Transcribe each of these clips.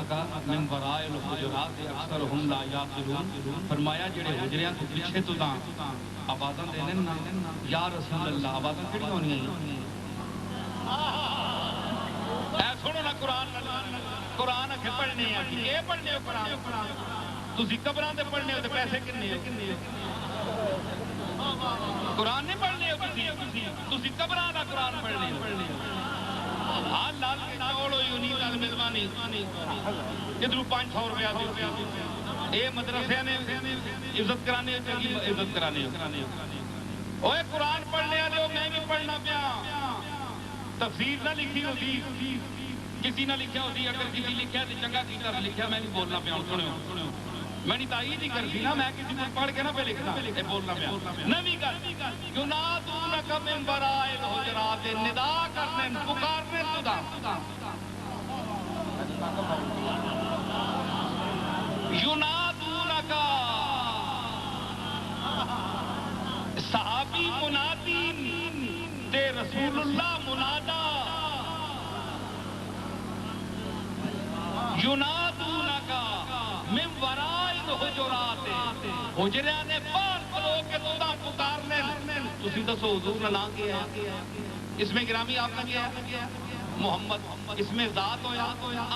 من ورائے الحجرات اکثرهم لا یعقلون، فرمایا جڑے حجریاں تو پیچھے تو تاں آوازاں دینے نا یا رسول اللہ، آوازاں کیڑی ہونی ہیں؟ اے سنو نا قرآن اکھے پڑھنے ہیں کہ یہ پڑھنے ہو قرآن، تسی قبراں تے پڑھنے ہو تے پیسے کنے ہو؟ قرآن نہیں پڑھنے ہو تسی قبراں دا قرآن پڑھنے ہو۔ ہاں لال کے چول ہوئی انہی لال مہربانی ادھروں 500 روپیہ دے، اے مدرسے نے عزت کرانے چنگی عزت کرانے اوے قرآن پڑھنے والے ہو، میں بھی پڑھنا پیا۔ تفسیر نہ لکھی ہوتی، کسی نہ لکھیا ہوتی، اگر کسی لکھیا تو چنگا کیتا لکھیا، میں بھی بولنا پیا۔ سنو میں نہیں تائید ہی کرتی نا، میں کسی کو پڑھ کے نہ پہ لکھنا، اے بولنا پیا۔ نویں گل ینادونک من وراء الحجرات، ندا کرنے پکارنے خدا، ینادونک صحابی منادین تے رسول اللہ منادا، ینادونک من وراء الحجرات، حجریاں نے باہر کھلو کے تُدا پکارنے۔ تسی دسو حضور نے نام کیا ہے، اس میں گرامی آپ نے کیا ہے محمد، اس میں ذات ہویا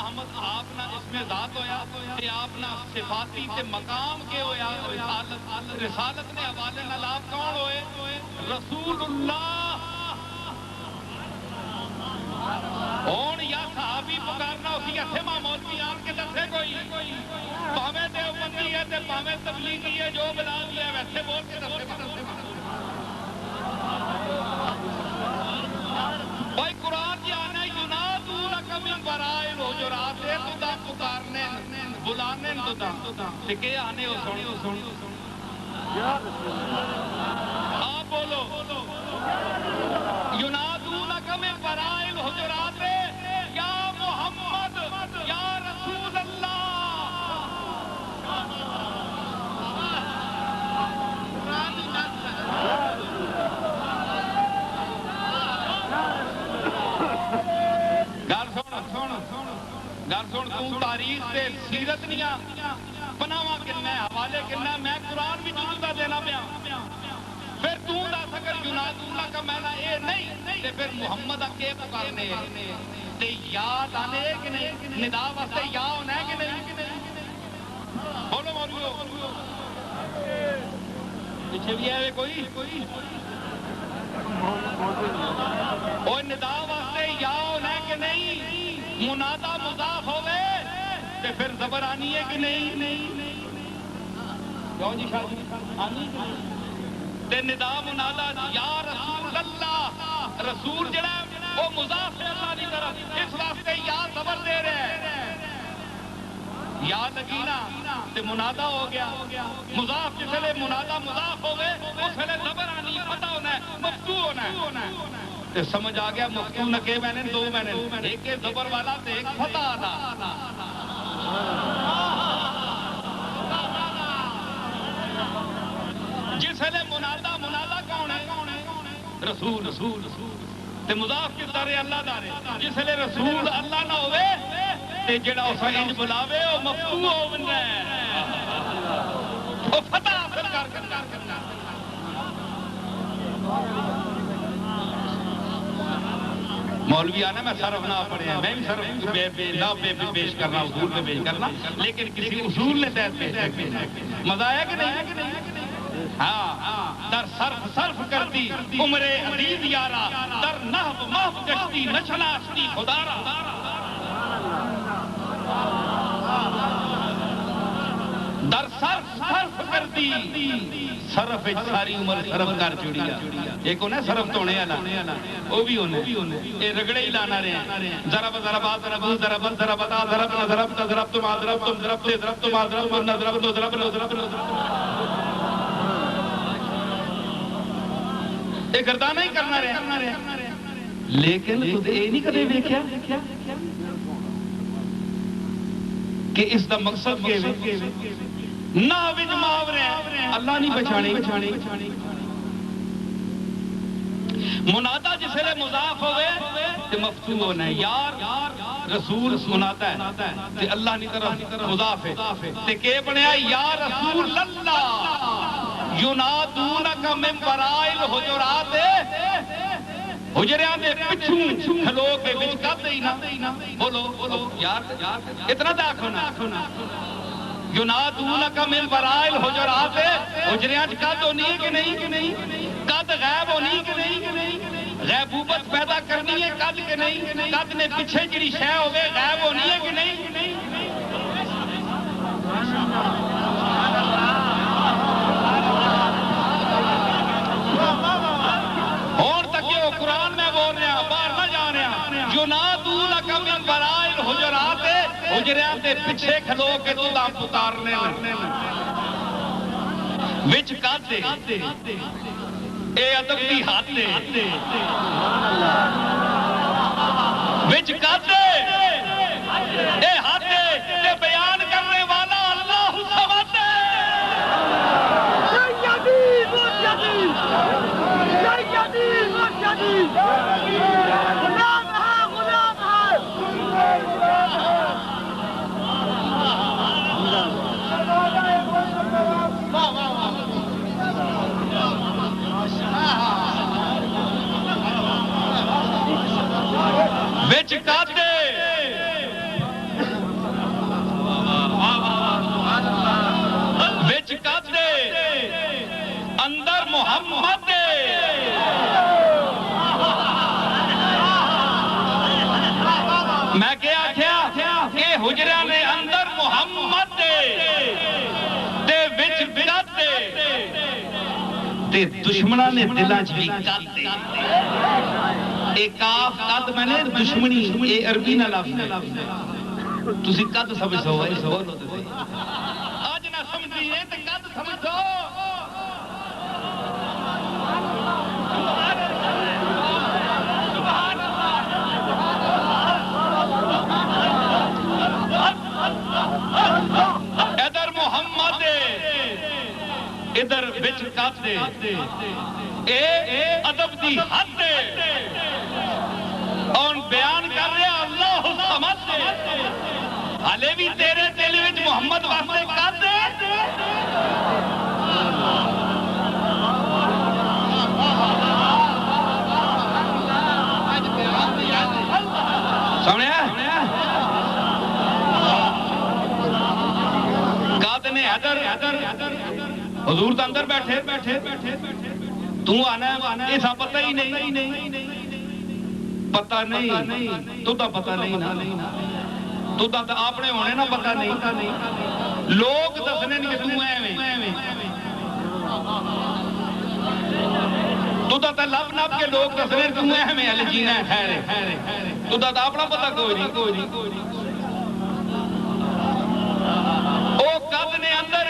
احمد، آپ نہ اس میں ذات ہویا تے آپ نہ صفاتی تے مقام کے ہویا رسالت نے حوالے نال آپ کون ہوئے؟ رسول اللہ۔ ہوں یا صحابی پکارنا اسی ہتھے ماں مولوی آن کے دسے کوئی، پاویں دیوبندی ہے تے پاویں تبلیغی ہے، جو بلا دیا ویسے بول کے دسے۔ بھائی قرآن کی آنا ینادونک من وراء الحجرات، تُدا پکارنے بلانے تُدا تے کہ آنے ہو سن آپ بولو ینادونک من وراء الحجرات یا محمد یا رسول اللہ۔ گل سن، تو تاریخ سے سیرت نہیں پناواں کنا حوالے کنا، میں قرآن بھی جدا دینا پیا۔ پھر تو دس اگر ینادونک کا مینا اے نہیں تے پھر محمد اکے پکارنے تے یاد آنے کہ نہیں، ندا واسطے یا ہونا ہے کہ نہیں؟ بولو مولویو، پیچھے بھی ہے کوئی؟ اور ندا واسطے یا ہونا ہے کہ نہیں؟ منادا مضاف ہوئے تے پھر زبر آنی ہے کہ نہیں؟ کیوں جی آنی تے ندا منادا یا رسول اللہ، رسول جڑا وہ مضاف ہے اللہ کی طرف، اس واسطے یا زبر دے رہے ہیں، یا لگی نا تے منادا ہو گیا مضاف، جس لئے منادا مضاف ہوئے اس لئے زبر آنی، پتہ ہونا ہے مفتو ہونا ہے۔ سمجھ آ گیا مفتو نہ کہ میں نے دو میں نے، ایک زبر والا تے ایک فتح آدھا۔ جس لئے منادا کون ہے؟ رسول تے مضاف کس دارے اللہ دارے، جس لئے رسول اللہ نہ ہوئے تے جڑا اسا انج بلاوے وہ مفتو ہونا ہے، وہ فتح حاصل کرنا۔ مولوی آنا میں صرف نہ پڑھے ہیں، میں بھی صرف پیش کرنا، اصول پہ پیش کرنا، لیکن کسی اصول نے تحت پیش مزہ آیا کہ نہیں؟ ہاں در صرف کرتی عمر عزیز یارا، در نحو محو کشتی نشناستی خدارا۔ در صرف کرتی، صرف ساری عمر صرف کر چڑیا، ایک ہونا صرف تونے والا، وہ بھی ہونے یہ رگڑے ہی لانا رہے ہیں، ضرب ضربا ضربا ضربا ضربتا ضربنا ضربتا ضربتم ضربتم ضربتے ضربتم ضربتم ضربتم ضربتم، یہ گردانہ ہی کرنا رہے۔ لیکن تو یہ نہیں کدے دیکھا کہ اس دا مقصد کے نہ وچ محاورے اللہ نہیں پہچانے۔ منادا جسے مضاف ہوئے تے مفتوح ہونا ہے یار رسول منادا ہے تے اللہ کی طرف مضاف ہے تے کہ بنیا یا رسول اللہ ینادونک من وراء الحجرات حجریاں دے پچھوں کھلو کے وچ کد ہی نہ بولو یار اتنا تو آکھو نا ینادونک من وراء الحجرات حجریاں وچ کد ہونی ہے کہ نہیں کد غائب ہونی کہ نہیں غیبوبت پیدا کرنی ہے کد کہ نہیں کد نے پیچھے جڑی شے ہوے غائب ہونی ہے کہ نہیں اور تک یہ قرآن میں بول رہے ہیں باہر نہ جا رہے ہیں ینادونک من وراء الحجرات حجریاں دے پیچھے کھلو کے تو پکارنے وچ کد اے ادب دی حد وچ کد اے حد تے بیان کرنے والا اللہ الصمد سیدی مرشدی سیدی مرشدی غلام ہے وچ کاتے وچ کاتے اندر محمد میں کیا آکھیا کہ حجریاں نے اندر محمد تے وچ کاتے تے دشمناں نے دلاں چ بھی کاتے ایک کاف قد میں نے دشمنی اے عربی نہ لفظ ہے تسی قد سمجھو آج نہ سمجھی ہے تے قد سمجھو ادھر محمد ادھر وچ قد اے ادب دی حد اور بیان کر رہے اللہ الصمد حالے بھی تیرے دل وچ محمد واسطے کر دے سمجھا قاد نے حیدر حضور تو اندر بیٹھے تو آنا ہے ایسا پتہ ہی نہیں پتہ نہیں تو پتہ نہیں تو اپنے ہونے نا پتہ نہیں لوگ دسنے نہیں کہ تو ایویں تو لب نب کے لوگ دسنے تو ایویں ہلے جینا ہے خیر تو اپنا پتہ کوئی نہیں او قد نے اندر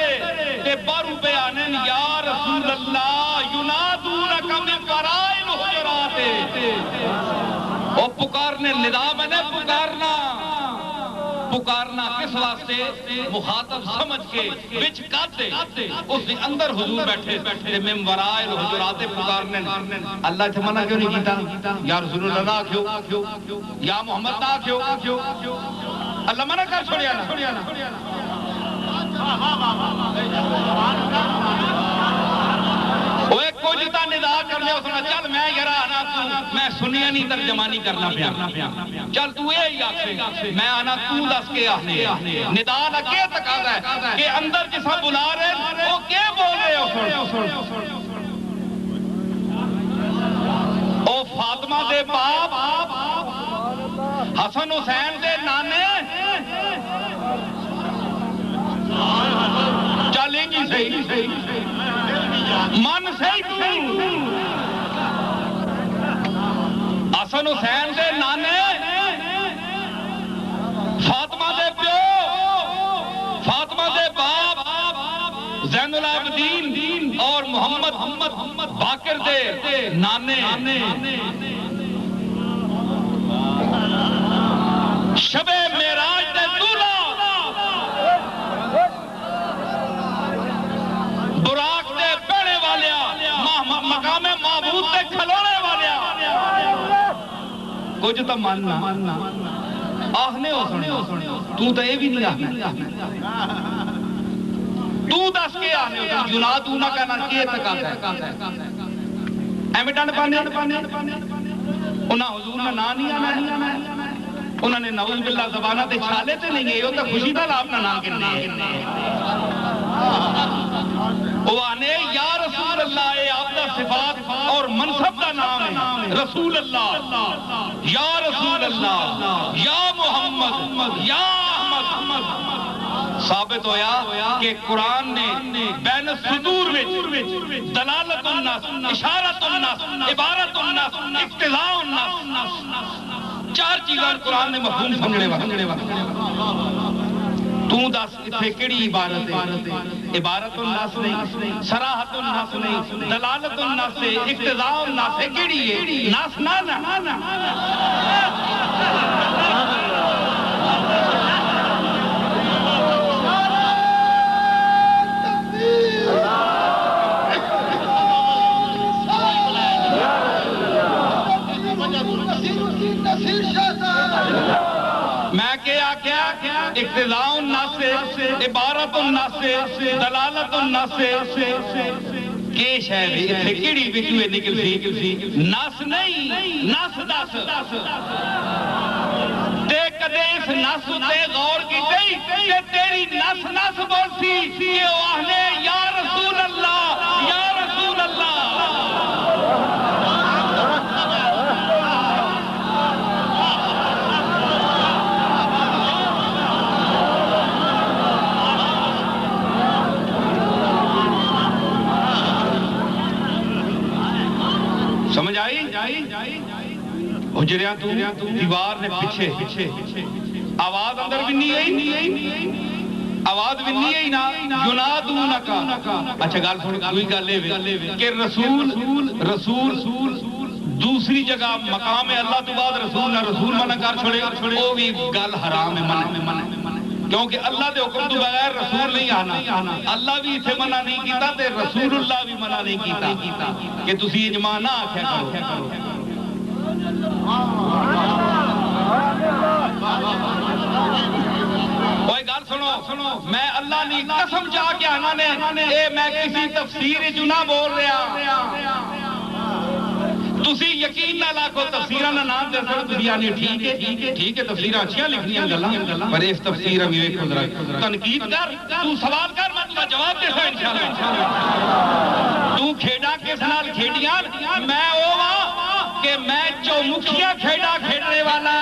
تے بارو بیان یا رسول اللہ ینادونک من وراء الحجرات او پکارنے ندا میں نے پکارنا کس واسطے مخاطب سمجھ کے وچ کاتے اس دے اندر حضور بیٹھے من وراء الحجرات پکارنے اللہ سے منع کیوں نہیں کیتا یا رسول اللہ کیوں یا محمد دا کیوں اللہ منع کر چھوڑیا نا وہ ایک کوئی جتا ندا کرنے اس نے چل میں یرا آنا میں سنیا نہیں ترجمانی کرنا پیا چل تو اے ہی آکھے میں آنا تو دس کے آنے ندا نہ کے تقاضا ہے کہ اندر جسا بلا رہے وہ کے بول رہے ہو او فاطمہ دے باپ حسن حسین دے نانے چلیں گی صحیح من صحیح تو حسن حسین دے نانے فاطمہ دے پیو فاطمہ دے باپ زین العابدین اور محمد باقر دے نانے شب معراج دے دولہ براق دے بیڑے والیا مقام معبود دے کھلونے والیا کچھ تو ماننا آخنے ہو سنے تو یہ بھی نہیں آخنا تو دس کے آنے ہو جنا تو نہ کہنا کیے تک آتا ہے ایمیں ڈنڈ پانے انہاں حضور نے نا نہیں آنا انہوں نے نعوذ باللہ زبانہ تے چھالے تے نہیں گئے وہ تو خوشی دا آپ نہ نام کرنے وہ آنے یا رسول اللہ اے آپ دا صفات اور منصب دا نام ہے رسول اللہ یا رسول اللہ یا محمد یا احمد ثابت ہویا کہ قرآن نے بین الصدور وچ دلالت الناس اشارت الناس عبارت الناس اقتضاء الناس چار چیزاں قرآن نے مفہوم سمجھنے والا تو دس اتھے کیڑی عبارت ہے عبارت الناس نہیں صراحت الناس نہیں دلالت الناس ہے اقتضاء الناس ہے کیڑی ہے ناس نا میں کیا اقتضاء الناس سے عبارت الناس سے دلالت الناس سے کیش ہے اتھے کیڑی بچوئے نکل سی ناس نہیں ناس دس تے کدے اس ناس تے غور کی تے تیری ناس بول سی کہ واہنے یا رسول اللہ یا رسول اللہ سمجھ آئی حجریاں تو دیوار نے پیچھے آواز اندر بھی نہیں آئی آواز بھی نہیں آئی نا ینادونکا اچھا گال سن کوئی گال لے کہ رسول دوسری جگہ مقام اللہ تو بعد رسول نہ رسول منع کر چھوڑے وہ بھی گال حرام ہے منع کیونکہ اللہ دے حکم تو بغیر رسول نہیں آنا اللہ بھی اسے منع نہیں کیتا تے رسول اللہ بھی منع نہیں کیتا کہ تسی اجماع نہ آکھیا کرو کوئی گال سنو میں اللہ نے قسم چاہ کے آنا نے اے میں کسی تفسیر جو نہ بول رہا تسی یقین نہ لاکھو تفسیرہ نہ نام دے سکتے تسی آنی ٹھیک ہے تفسیرہ اچھیاں لکھنی ہیں گلہ پر اس تفسیرہ میں ایک خندرہ تنقید کر تو سوال کر میں تمہیں جواب دے سا انشاءاللہ تو کھیڑا کس نال کھیڑیاں میں ہوا کہ میں چومکھیاں کھیڑا کھیڑنے والا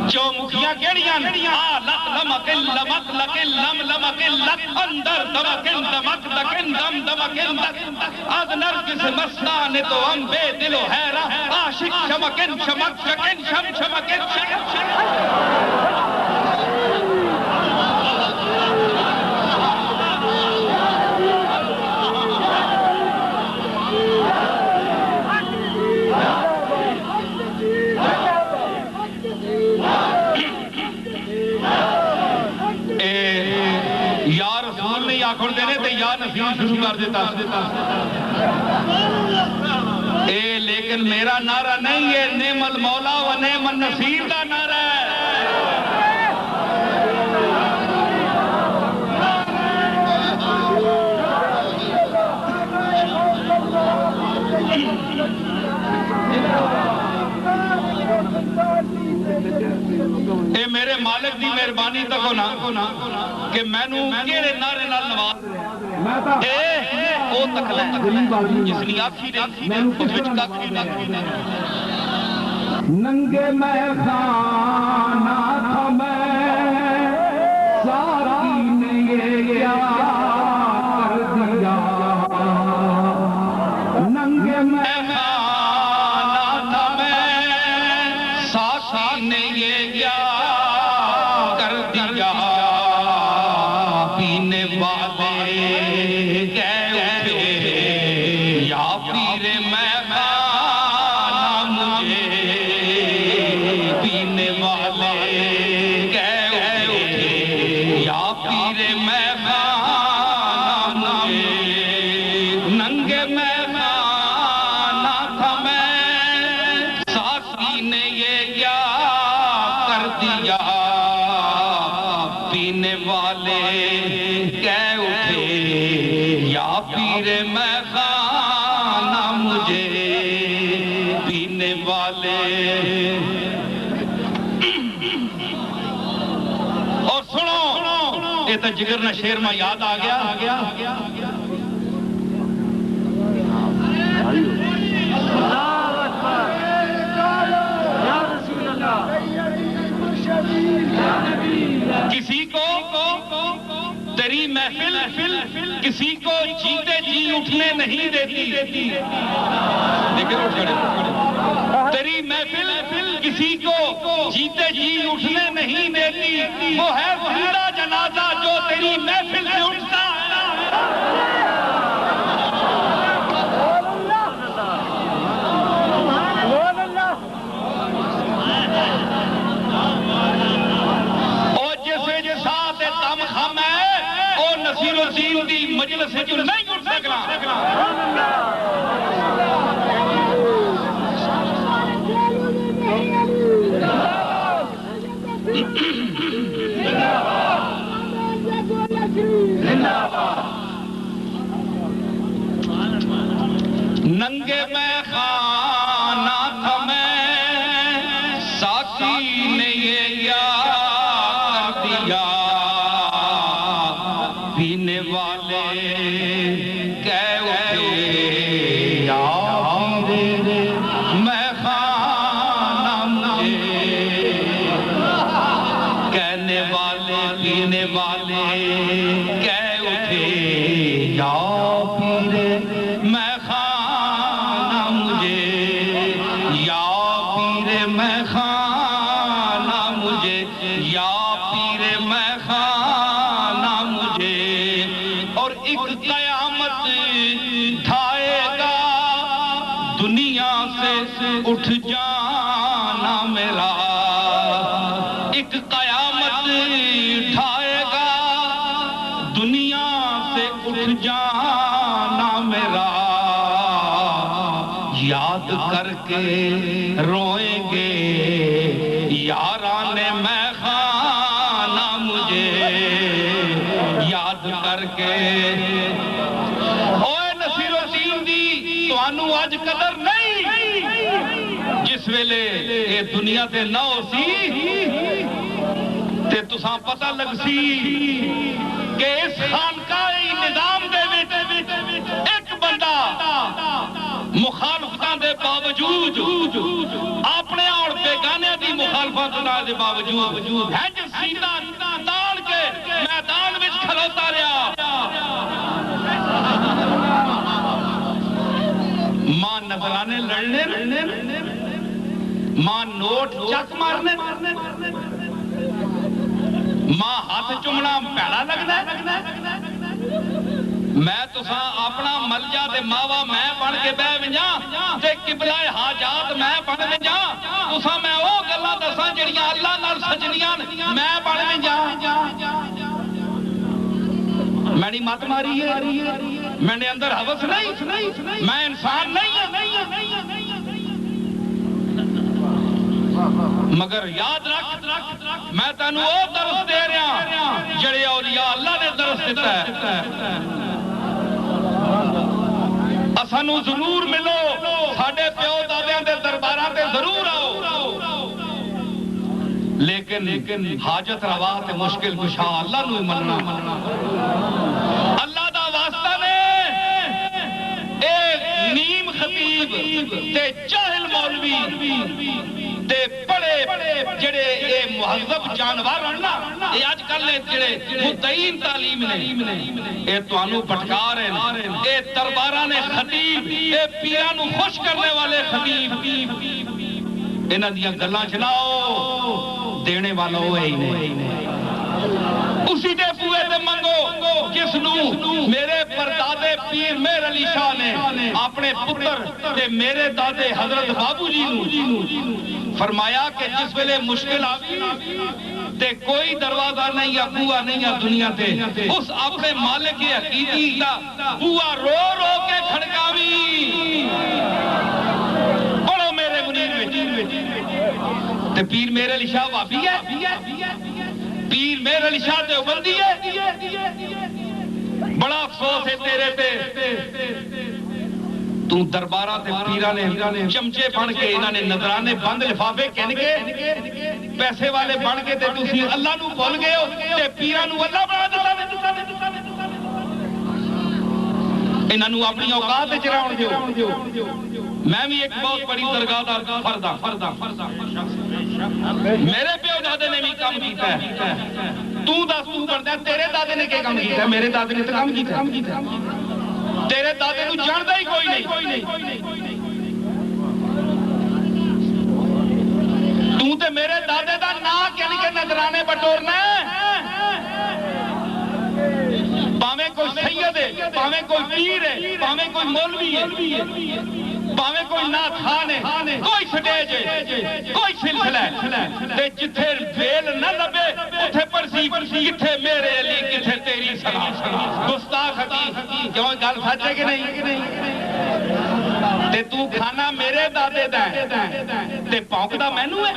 چومکھیاں کھیڑیاں لمکن لمک لکن لم لمکن لک اندر دمکن دمک دکن دم دمکن دک از نرگس مستان تو ہم بے دل و حیرہ عاشق شمکن شمک شکن شم شمکن شکن آخر دینے تے یا نفیل شروع کر دیتا اے لیکن میرا نعرہ نہیں ہے نعم المولا و نعم النصیر دا نعرہ ہے اے میرے مالک دی مہربانی تک ہونا کہ میں نو کیڑے نعرے نال نواز اے او تک لے جس نے آکھی دے اس وچ کاکھی دے ننگے میں خانہ تھا میں ساری نے یہ کیا کر دیا ننگے میں پینے والے دیا پینے والے کہہ اٹھے یا پیر میخانہ مجھے پینے والے اور سنو یہ تو جگر نہ شیر میں یاد آ گیا کسی کو تیری محفل کسی کو جیتے جی اٹھنے نہیں دیتی تیری محفل کسی کو جیتے جی اٹھنے نہیں دیتی وہ ہے زندہ جنازہ جو تیری محفل سے اٹھتا ہے نصیر الدین دی مجلس سے جو نہیں اٹھ سکنا ننگے میں خانہ تھا میں ساقی نے یہ یاد دیا پینے والے کہہ اٹھے یا میں خانہ مجھے کہنے والے پینے والے کہہ اٹھے یا پیر میں خانہ مجھے یا پیر میں خانہ مجھے یا پیر میں خانہ مجھے اور ایک قیامت ٹھائے گا دنیا سے اٹھ جانا میرا ایک قیامت ٹھائے گا دنیا سے اٹھ جانا میرا یاد کر کے روئیں گے یاران میں خانہ مجھے یاد کر کے اوے نصیر الدین دی توانو آج قدر نہیں جس ویلے یہ دنیا تے نہ ہو سی تے تساں پتہ لگ سی کہ اس خانقاہ نظام دے وچ ایک بندہ مخالفتاں دے باوجود اپنے اور بیگانے دی مخالفت دے باوجود ہے جو سینہ تاڑ کے میدان وچ کھلوتا رہا ماں نظرانے لڑنے ماں نوٹ چک مارنے ماں ہاتھ چمنا پیڑا لگنا میں تساں اپنا ملجا تے ماوا میں بن کے بہ ونجاں تے قبلہ حاجات میں بن ونجاں تساں میں او گلاں دساں جڑیاں اللہ نال سجنیاں میں بن ونجاں میں نہیں مت ماری ہے میں نے اندر ہوس نہیں میں انسان نہیں مگر یاد رکھ میں تینوں او درس دے رہا جڑے اولیاء اللہ نے درس دیتا ہے اسانو ضرور ملو ساڈے پیو دادیاں دے درباراں تے ضرور آؤ لیکن حاجت روا تے مشکل کشا اللہ نو مننا اللہ دا واسطہ نے ایک نیم خطیب تے جاہل مولوی تے بڑے جڑے اے مہذب جانور نا اے اج کل جڑے مدعین تعلیم نے اے توانو پٹکار ہیں اے درباراں نے خطیب اے پیراں نو خوش کرنے والے خطیب انہاں دیاں گلاں چلاؤ دینے والا ہوئے ہی نہیں اسی دے پوئے دے منگو جس نو میرے پردادے پیر مہر علی شاہ نے اپنے پتر تے میرے دادے حضرت بابو جی نو فرمایا کہ جس ویلے مشکل آگئی تے کوئی دروازہ نہیں یا بوا نہیں یا دنیا تے اس اپنے مالک حقیقی دا بوا رو رو کے کھڑکاوی پڑھو میرے منیر میں تے پیر میرے علی شاہ وہابی ہے پیر میرے علی شاہ دیوبندی ہے بڑا افسوس ہے تیرے تے تو دربارہ تے پیرہ نے چمچے بن کے انہاں نے نظرانے بند لفافے کہن کے پیسے والے بن کے تے تسی اللہ نو بھول گئے ہو تے پیرہ نو اللہ بنا دیتا انہاں نو اپنی اوقات وچ رہن دیو میں بھی ایک بہت بڑی درگاہ دا فرد میرے پیو دادے نے بھی کام کیتا ہے تو دس تو بڑھتا ہے تیرے دادے نے کیا کام کیتا ہے میرے دادے نے تو کام کیتا ہے تیرے دادے نو جاندا ہی کوئی نہیں تو تے میرے دادے دا نام کہن کے نظرانے بٹورنا ہے پاویں کوئی سید ہے پاویں کوئی پیر ہے پاویں کوئی مولوی ہے پاویں کوئی نعت خان ہے کوئی سٹیج ہے کوئی سلسلہ ہے تے جتھے ویل نہ لبے اتھے پرسی کتھے میرے علی کتھے تیری سلام گستاخ حقیق کیوں گل سچ ہے کہ نہیں تے تو کھانا میرے دادے دا ہے تے پونکدا مینوں ہے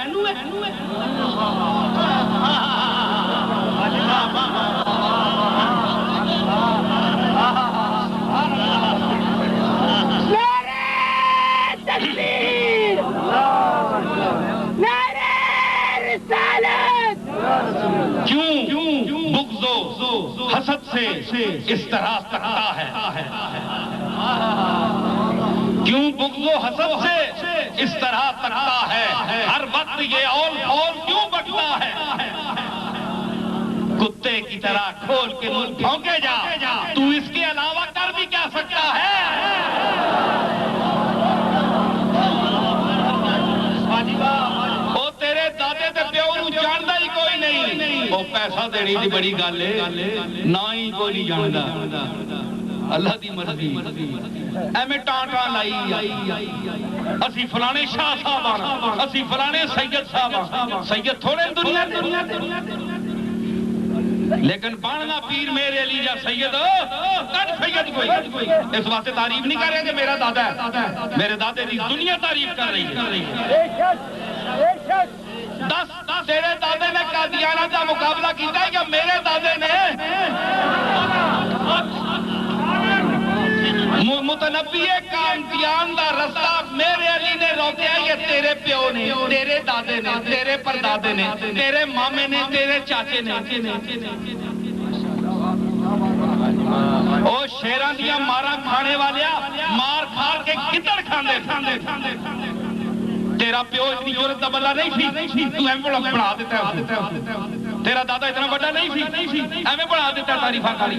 کیوں بغض و حسد سے اس طرح تکتا ہے کیوں بغض و حسد سے اس طرح تکتا ہے ہر وقت یہ اول کیوں بکتا ہے کتے کی طرح کھول کے منہ پھونکے جا تو اس کے علاوہ کر بھی کیا سکتا ہے وہ تیرے دادے تے پیو نو جاندا ہی کوئی نہیں وہ پیسہ دینی دی بڑی گل ہے نہ ہی کوئی نہیں جاندا اللہ دی مرضی ایویں ٹانٹا لائی اسی فلانے شاہ صاحب اسی فلانے سید صاحب سید تھوڑے دنیا لیکن باننا پیر میرے علی جا سید کٹ سید کوئی اس واسطے تعریف نہیں کر رہے کہ میرا دادا ہے میرے دادے دی دنیا تعریف کر رہی ہے دس تیرے دادے نے قادیانہ کا مقابلہ کیتا ہے کہ میرے دادے نے متنبی قادیان دا رستہ میرے علی نے روکیا یہ تیرے پیو نے تیرے دادے نے تیرے پردادے نے تیرے مامے نے تیرے چاچے نے او شیران دیا مارا کھانے والیا مار کھار کے کتر کھاندے تیرا پیو اتنی جورت دا بلا نہیں تھی تو ہمیں بڑھا دیتا ہے تیرا دادا اتنا بڑا نہیں تھی ہمیں بڑھا دیتا ہے تعریفہ کاری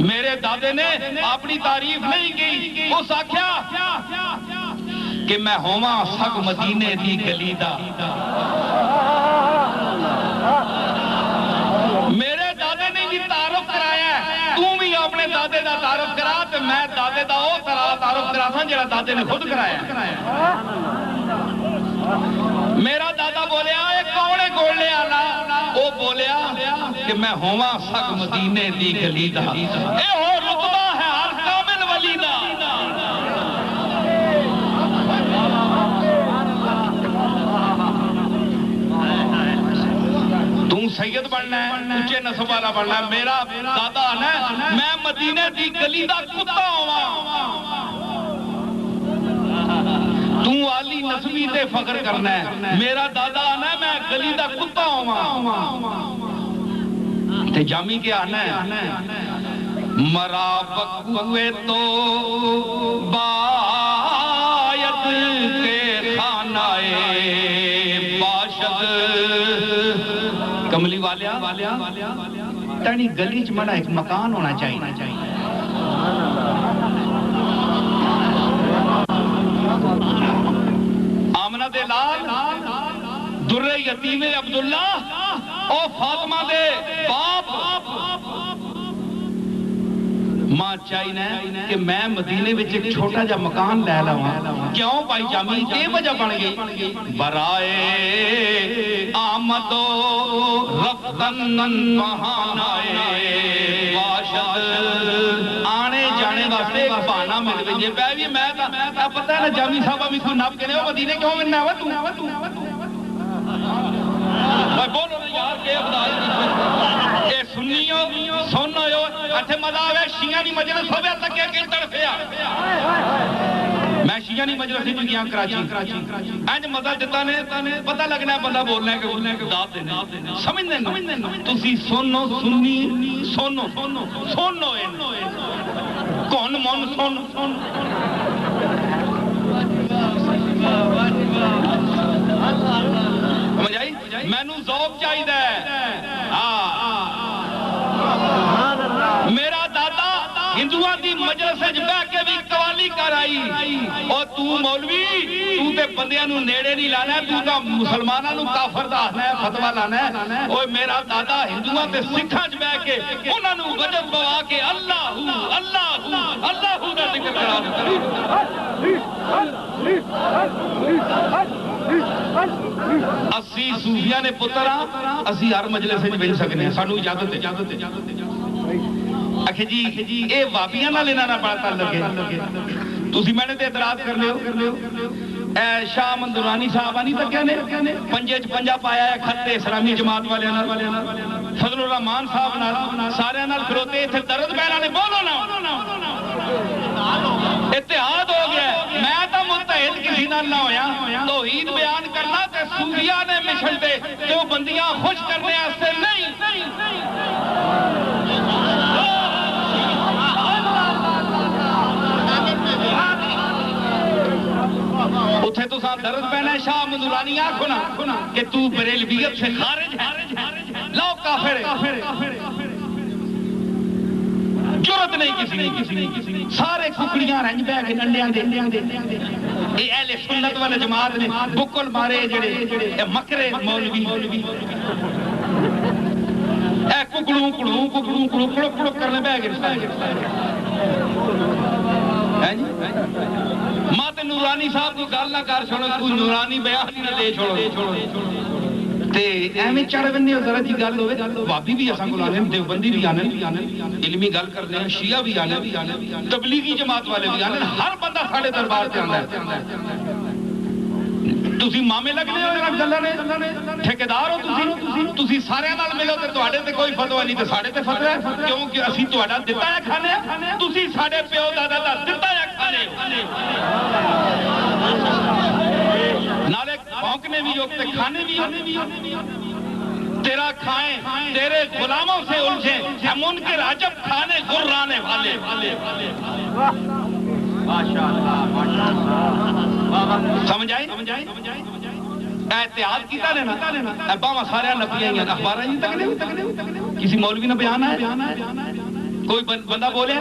میرے دادے نے اپنی تعریف نہیں کی اس آکھیا کہ میں ہوواں سگ مدینے دی گلی دا میرے دادے نے بھی تعارف کرایا ہے تو بھی اپنے دادے دا تعارف کرا تو میں دادے دا او تعارف کرا تھا جڑا دادے نے خود کرایا میرا دادا بولیا اے کون ہے گولنے آلا وہ بولیا کہ میں ہوواں سگ مدینے دی گلی دا اے ہو رتبہ ہے ہر کامل ولی دا تم سید بننا ہے اونچے نسب والا بننا ہے میرا دادا ہے میں مدینے دی گلی دا کتا ہوا تو عالی نسبی تے فخر کرنا ہے میرا دادا آنا ہے میں گلی دا کتا ہوا تے جامی کے آنا ہے مرا بکوے تو بایت کے خانہ باشد کملی والیا تانی گلی چمڑا ایک مکان ہونا چاہیے آمنہ دے لال در یتیم عبداللہ او فاطمہ دے باپ ماں چاہیے کہ میں مدینے وچ ایک چھوٹا جا مکان لے لواں کیوں بھائی جامی یہ وجہ بن گئی برائے آمد و رفتن بہانائے باشد آنے جانے واسطے ایک بہانہ مل گئی میں بھی میں پتہ ہے نا جامی صاحبہ میں کوئی ناب کے نہیں ہو مدینے کیوں ملنا ہوا تو مزہ آئے شیعہ دی مجلس ہوئے تکے کہ تڑفیا میں شیعہ دی مجلس ہی گیا کراچی انج مزہ دیتا نے پتہ لگنا ہے بندہ بولنا ہے کہ داد دینا سمجھنے تسی سنو سنی سنو کون من سن سمجھائی میں نو ذوق چاہیے میرا دادا ہندوؤں دی مجلس وچ بیٹھ کے بھی قوالی کر آئی اور تو مولوی تو تے بندیاں نو نیڑے نہیں لانا تو تا مسلماناں نو کافر دسنا ہے فتوا لانا ہے اوے میرا دادا ہندوؤں تے سکھاں وچ بیٹھ کے انہاں نو وجب پوا کے اللہ دا ذکر کرا اسی صوفیاء نے پترا اسی ہر مجلس وچ بیٹھ سکنے ہیں سانو اجازت ہے اکھے جی اے وابیاں نال انہاں نال بڑا تعلق ہے تسی میں نے تے اعتراض کر لیو اے شاہ مندورانی صاحب نہیں تکیا نے پنجے چ پنجا پایا ہے خط اسلامی جماعت والے نال فضل الرحمان صاحب نال سارے نال کھلوتے ایتھے درد بینا نے بولو نا اتحاد ہو گیا میں تو متحد کسی نال نہ ہویا توحید بیان کرنا تے صوفیاء نے مشن دے تے وہ بندیاں خوش کرنے واسطے نہیں اتھے تو ساتھ درد پہنا ہے شاہ مندورانی آنکھو نا کہ تو بریلویت سے خارج ہے لاؤ کافر ہے جرت نہیں کسی سارے ککڑیاں رنج بے کے ڈنڈیاں دے اے اہل سنت والے جماعت نے بکل مارے جڑے اے مکرے مولوی اے ککڑوں کڑوں کرنے بے گئے ماں نورانی صاحب کو گل نہ کر چھوڑو کوئی نورانی بیان نہ دے چھوڑو تے ایویں چڑھ ونے ذرا جی گل ہوے بابی بھی اساں کول آنے دیوبندی بھی آنے علمی گل کرنے ہیں شیعہ بھی آنے تبلیغی جماعت والے بھی آنے ہر بندہ ساڈے دربار تے آندا ہے تسی مامے لگنے ہو انہاں گلاں نے ٹھیکیدار ہو تسی سارے نال ملو تے تواڈے تے کوئی فتوا نہیں تے ساڈے تے فتوا ہے کیونکہ اسی تواڈا دتا ہے کھانے تسی ساڈے پیو دادا دا دتا ہے کھانے نالے بھونکنے بھی ہوتے کھانے بھی تیرا کھائیں تیرے غلاموں سے الجھیں ہم ان کے راجب کھانے غرانے والے سمجھ آئی احتیاط کیتا نے نا باواں سارے نپیاں ہیں اخباراں ہی تک کسی مولوی نے بیان ہے کوئی بندہ بولے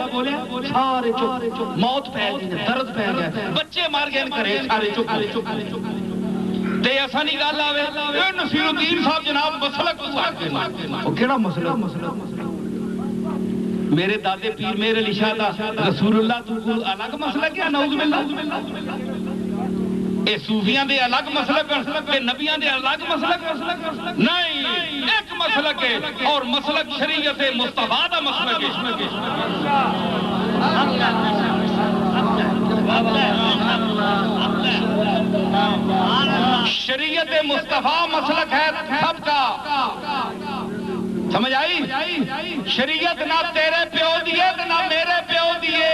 سارے چپ موت پہ گئی درد پہ گیا بچے مار گئے کرے سارے چپ تے ایسا نہیں گل آوے اے نصیر الدین صاحب جناب مسلک کو ہٹ کے او کیڑا مسلک میرے دادے پیر میرے علی شاہ دا رسول اللہ تو کو الگ مسلک ہے نعوذ باللہ اے صوفیاں دے الگ مسلک تے نبیاں دے الگ مسلک نہیں ایک مسلک ہے اور مسلک شریعت مصطفیٰ دا مسلک ہے شریعت مصطفیٰ مسلک ہے سب کا سمجھ آئی شریعت نہ تیرے پیو دیے نہ میرے پیو دیے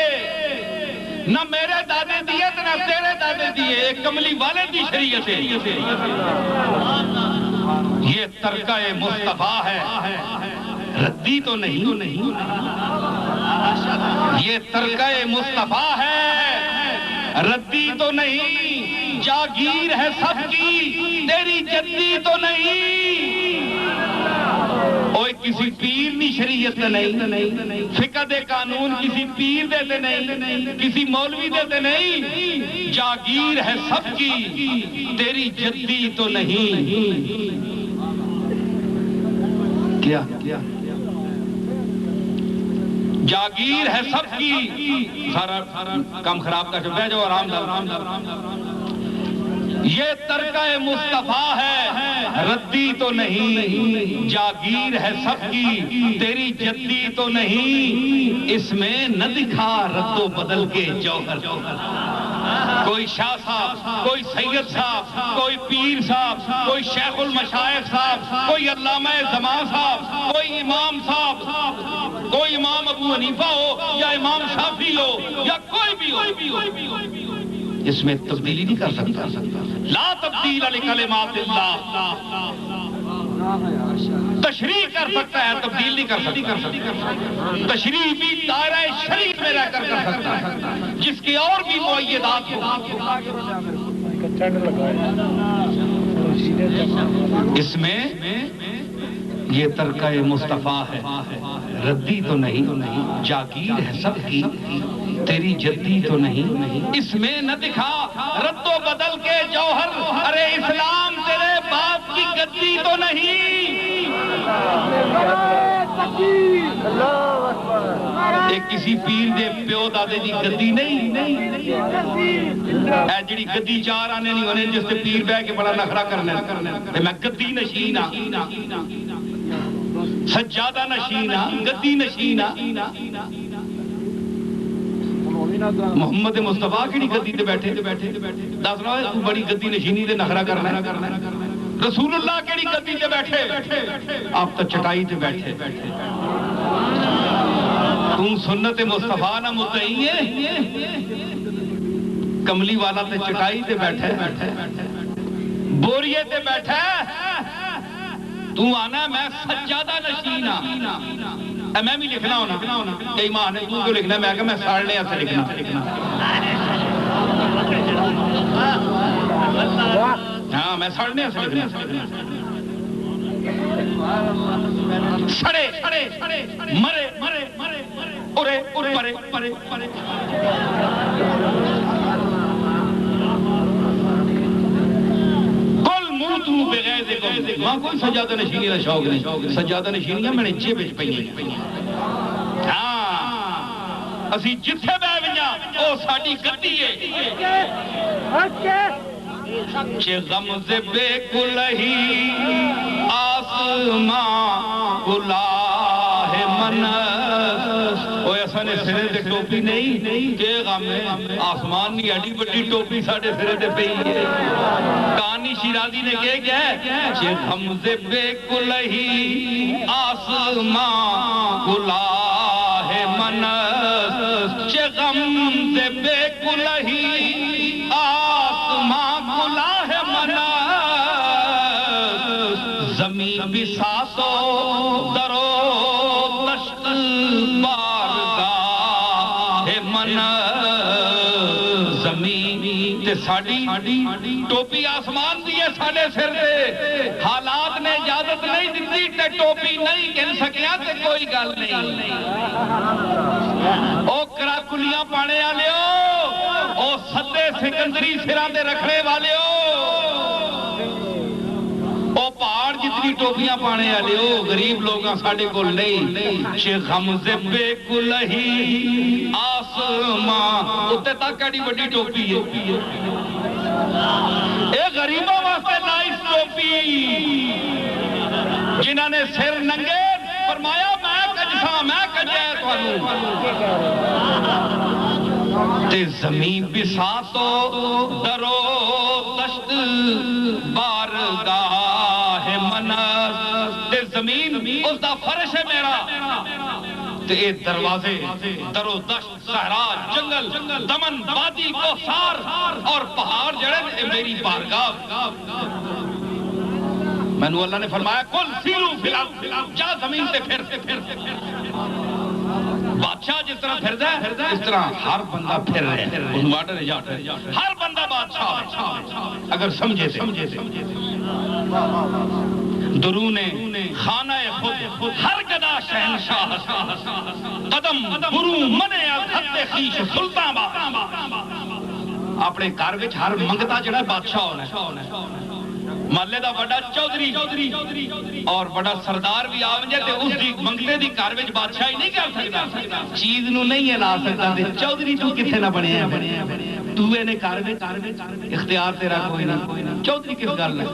نہ میرے دادے دیے نہ تیرے دادے دیے کملی والے دی شریعت ہے یہ ترکہ مصطفیٰ ہے ردی تو نہیں یہ ترکہ مصطفیٰ ہے ردی تو نہیں جاگیر ہے سب کی تیری جدی تو نہیں اوے کسی پیر نہیں شریعت نہیں فقہ دے قانون کسی پیر دیتے نہیں کسی مولوی دیتے نہیں جاگیر ہے سب کی تیری جدی تو نہیں کیا جاگیر ہے سب کی سارا کام خراب کا بہ جاؤ آرام دار یہ ترکہ مصطفیٰ ہے ردی تو نہیں جاگیر ہے سب کی تیری جدی تو نہیں اس میں نہ دکھا رد و بدل کے جوہر کوئی شاہ صاحب، کوئی سید صاحب، کوئی پیر صاحب، کوئی شیخ المشائخ صاحب، کوئی علامہ زمان صاحب، کوئی امام صاحب، کوئی امام ابو حنیفہ ہو یا امام شافعی ہو یا کوئی بھی ہو، اس میں تبدیلی نہیں کر سکتا. لا تبدیل لکلمات اللہ. تشریح کر سکتا ہے، تبدیل نہیں کر سکتا. تشریح بھی دائرہ شریعت میں رہ کر سکتا ہے جس کے اور بھی مؤیدات ہو. اس میں یہ ترکہ مصطفیٰ ہے، ردی تو نہیں، جاگیر ہے سب کی، تیری جدی تو نہیں. اس میں نہ دکھا رد و بدل کے جوہر، ارے اسلام تیرے باپ کی گدی تو نہیں. ایک کسی پیر دے پیو دادے دی گدی نہیں، اے جڑی گدی چار آنے نہیں ہونے جس تے پیر بہ کے بڑا نخرا کرنا میں گدی نشین ہاں، سجادہ نشین ہاں، گدی نشین ہاں. محمد مصطفیٰ کیڑی گدی تے بیٹھے دس رہا ہے تو بڑی گدی نشینی تے نخرا کرنا ہے. رسول اللہ کیڑی گدی تے بیٹھے، آپ تو چٹائی تے بیٹھے. تم سنت مصطفیٰ نہ متعی ہے، کملی والا تے چٹائی تے بیٹھے، بوریے تے بیٹھے. تو آنا میں سجادہ نشین ہاں. میں بھی لکھنا ہونا کہ ایمان ہے تو کیوں لکھنا ہے؟ میں کہا میں ساڑھنے ایسے لکھنا. ہاں میں ساڑھنے ایسے لکھنا. سڑے مرے ارے پرے وہاں کوئی سجادہ نشینی کا شوق نہیں. سجادہ نشینیاں میں نے جیب وچ پئی. ہاں اسی جتھے بہ ویاں او ساڈی گدی ہے. چے غم سے بے کلہی آسماں کلہ من. اوے اساں نے سرے تے ٹوپی نہیں کہ غم آسمان نہیں ایڈی بڑی ٹوپی ساڈے سرے تے پئی ہے. کہانی شیرازی نے کہا ہے چے غم سے بے کلہی آسماں کلہ من. چے غم سے بے کلہی آسماں کلہ من. زمین بھی ساسو درو دشت بارگاہ من. زمین تے ساڈی ٹوپی آسمان دی ہے ساڈے سر تے. حالات نے اجازت نہیں دتی تے ٹوپی نہیں گن سکیا تے کوئی گل نہیں. او کراکلیاں پانے والےو، او سدے سکندری سراں تے رکھنے والےو، او پہاڑ جتنی ٹوپیاں پانے والے ہو، غریب لوگاں ساڈے کول نہیں. چے غم سے بے کلہی آسماں اتے تک ایڈی بڑی ٹوپی ہے. اے غریبوں واسطے نائس ٹوپی جنہاں نے سر ننگے فرمایا میں کجساں میں کجے تانوں. تے زمین بساتو درو دشت بارگاہ من. تے زمین اس دا فرش ہے میرا تے اے دروازے درو دشت صحرا جنگل دمن وادی کوثر اور پہاڑ جڑے اے میری بارگاہ. مینوں اللہ نے فرمایا کل سیرو فی الارض، جا زمین تے پھر. بادشاہ جس طرح پھردا ہے اس طرح ہر بندہ پھر رہا ہے. ہر بندہ بادشاہ ہے اگر سمجھے تھے. درون خانہ خود ہر گدا شہنشاہ، قدم برو منے حد خیش سلطان با. اپنے گھر وچ ہر منگتا جڑا بادشاہ ہونا ہے. محلے دا بڑا چودھری اور بڑا سردار بھی آوے تے اس دی منگتے دی گھر وچ بادشاہی نہیں کر سکتا. چیز نو نہیں ہلا سکتا تے چودھری تو کتھے نہ بنیا ہے. تو نے گھر وچ اختیار تیرا کوئی نہ. چودھری کس گل ہے؟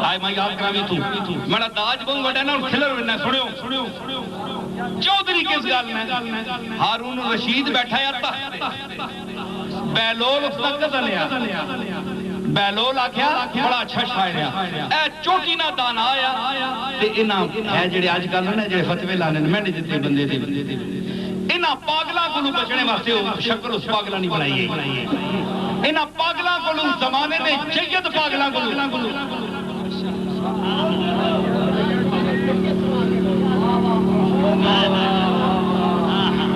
آئے میں یاد کراوی تو میرا داج بہت بڑا نا کھلر وینا. سنیو چودھری کس گل میں ہارون رشید بیٹھا ہے تخت بیلول اس کا قتل ہے بیلول آکھیا بڑا اچھا شاعر ہے اے چوٹی نہ دانا آیا تے انہاں ہے جڑے اج کل نے جڑے فتوی لانے میں نہیں دتے بندے دے انہاں پاگلاں کولوں بچنے واسطے او شکل اس پاگلاں نہیں بنائی ہے انہاں پاگلاں کولوں زمانے دے جید پاگلاں کولوں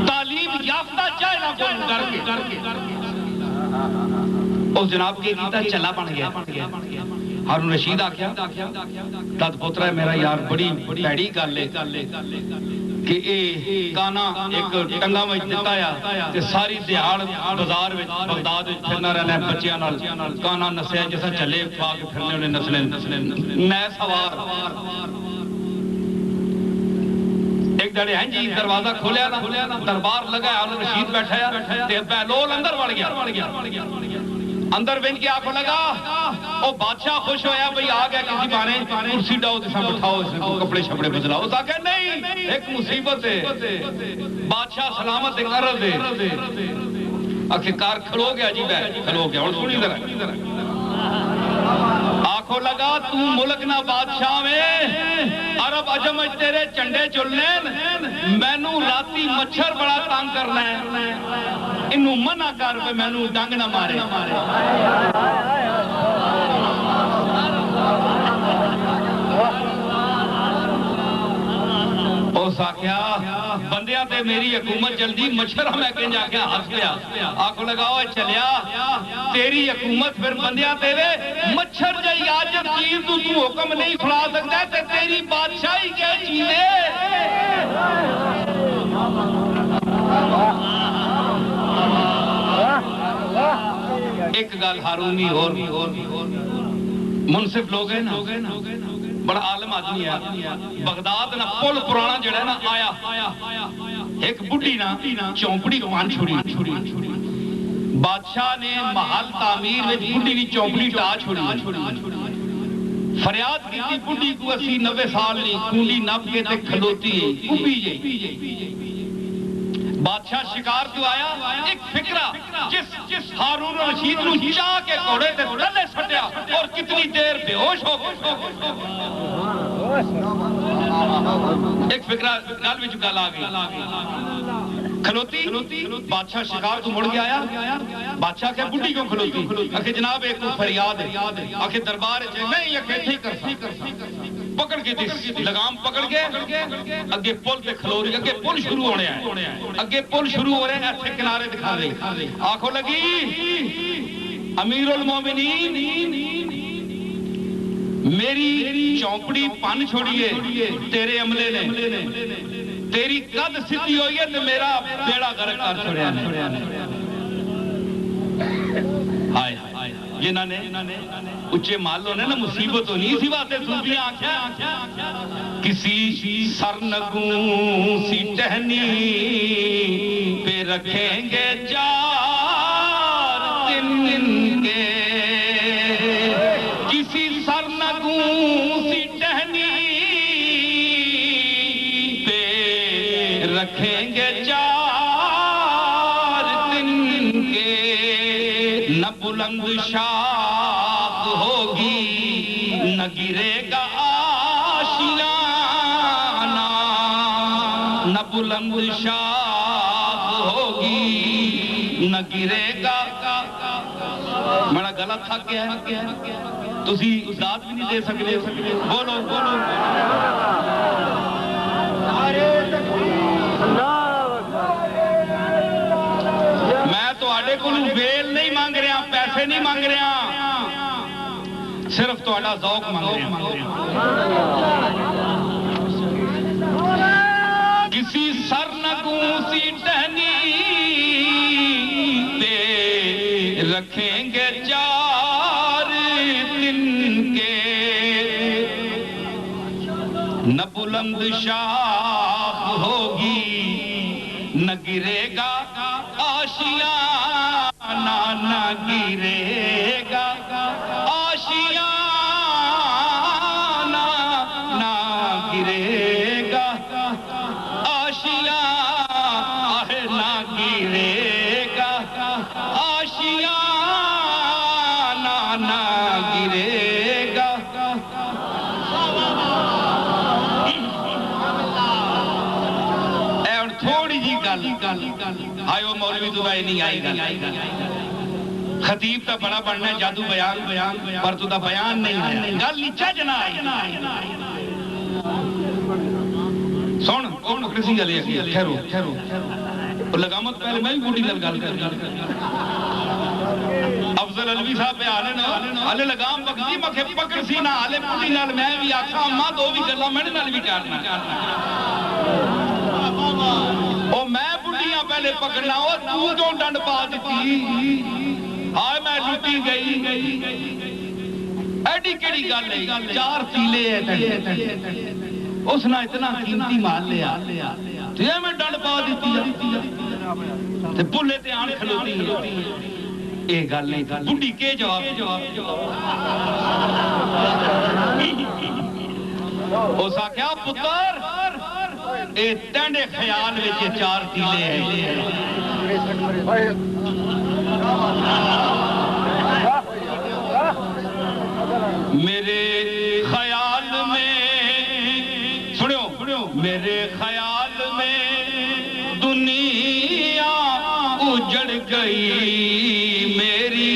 تعلیم یافتہ چاہے نہ کولوں کر کے اس جناب کے کیتا چلا بن گیا ہارون رشید آکھیا دد پوترا ہے میرا یار بڑی پیڑی گل ہے کہ اے کانا ایک ٹنگا وچ دتا یا تے ساری دیہاڑ بازار وچ بغداد وچ پھرنا رہنا بچیاں نال کانا نسیا جیسا چلے پا کے پھرنے انہیں نسلیں نئے سوار ایک دڑے ہیں جی دروازہ کھولیا نا دربار لگا ہارون رشید بیٹھا ہے تے بیلول اندر وڑ گیا اندر بین کی آنکھوں لگا او بادشاہ خوش ہویا بھئی آ گیا کسی بانے کرسی ڈاؤ جیسا بٹھاؤ اس کو کپڑے شپڑے بدلاؤ تا کہ نہیں ایک مصیبت ہے بادشاہ سلامت ایک عرض ہے آخر کار کھلو گیا عجیب ہے کھلو گیا اور سنی ذرا آنکھوں لگا تو ملک نہ بادشاہ میں عرب عجم تیرے چنڈے چلنے مینو راتی مچھر بڑا تانگ کرنا ہے انہوں منع کر پہ مینو ڈنگ نہ مارے اس آکھیا بندیاں تے میری حکومت جلدی مچھر ہمیں کہیں جا کے ہاتھ پیا آنکھوں لگاؤ چلیا تیری حکومت پھر بندیاں تیرے مچھر جائی آجب چیز تو حکم نہیں کھلا سکتا تے تیری بادشاہی کیا چیز ہے ایک گل ہارونی اور منصف لوگ ہیں نا بڑا عالم آدمی ہے بغداد نا پل پرانا جڑا ہے نا آیا ایک بڈی نا چونپڑی پان چھوڑی بادشاہ نے محل تعمیر میں بڈی کی چونپڑی ٹا چھوڑی فریاد کی تھی بڈی کو 80-90 سال نہیں کنڈی نب کے تے کھلوتی ہے کبھی جائے بادشاہ شکار تو آیا ایک فکرہ جس ہارون رشید نو چاہ کے کوڑے تے تلے سٹیا اور کتنی دیر بے ہوش ہو ایک فکرہ گل وچ گل آ گئی کھلوتی بادشاہ شکار تو مڑ گیا آیا بادشاہ کہ بڈی کو کھلوتی آخر جناب ایک فریاد ہے آخر دربار نہیں اکیٹھی کر پکڑ کے لگام پکڑ کے اگے پل پہ کھلو رہی اگے پل شروع ہونے ہیں اگے پل شروع ہو رہے ہیں ایسے کنارے دکھا رہے آنکھوں لگی امیر المومنین میری چونپڑی پن چھوڑیے تیرے عملے نے تیری قد سیدھی ہوئی ہے تو میرا بیڑا غرق کر چھوڑیا ہائے جنہاں نے اچھے مالوں نے نا مصیبت ہونی اسی باتیں سنتیاں آنکھیں کسی سرنگوں سی ٹہنی پہ رکھیں گے 4 دن کے کسی سرنگوں سی ٹہنی پہ رکھیں گے 4 دن کے نہ بلند شاخ ہوگی نہ گرے گا آشیانہ نہ بلند شاخ ہوگی نہ گرے گا میرا گلا تھک گیا ہے تسی داد بھی نہیں دے سکتے بولو میں تو آڈے کو ویل نہیں مانگ رہا پیسے نہیں مانگ رہا صرف تو آڈا ذوق مانگ رہا کسی سرنگوں سی ٹہنی پہ رکھیں گے 4 دن کے نہ بلند شاخ ہوگی نہ گرے گا آشیانہ نہ گرے گا آشیانہ نہ گرے گا آشیانہ نہ گرے گا اے اور تھوڑی جی گل آئیو مولوی تو بھائی نہیں آئی گا خطیب تا بڑا بڑھنا ہے جادو بیان پر تو دا بیان نہیں آیا گل نیچا جنا آئی سون کون کسی گلے اکی ٹھہرو لگامت پہلے میں بھی بوٹی نال گل کر افضل علوی صاحب پہ آلے لگام بکتی مکھے پکڑ سی نہ آلے بوٹی نال میں بھی آکھا اما دو بھی گلا میں نال بھی کرنا او میں بوٹیاں پہلے پکڑنا او تو جو ڈنڈ پا دیتی آئے میں لٹی گئی ایڈی کیڑی گل ہے 4 تیلے ہیں اس نے اتنا قیمتی مال لیا تے میں ڈنڈ پا دیتی تے بلے تے آن کھلوتی اے گل نہیں بڈھی کے جواب اس آکھیا پتر اے تینڈے خیال وچ 4 تیلے ہیں میرے خیال میں سنو میرے خیال میں دنیا اجڑ گئی میری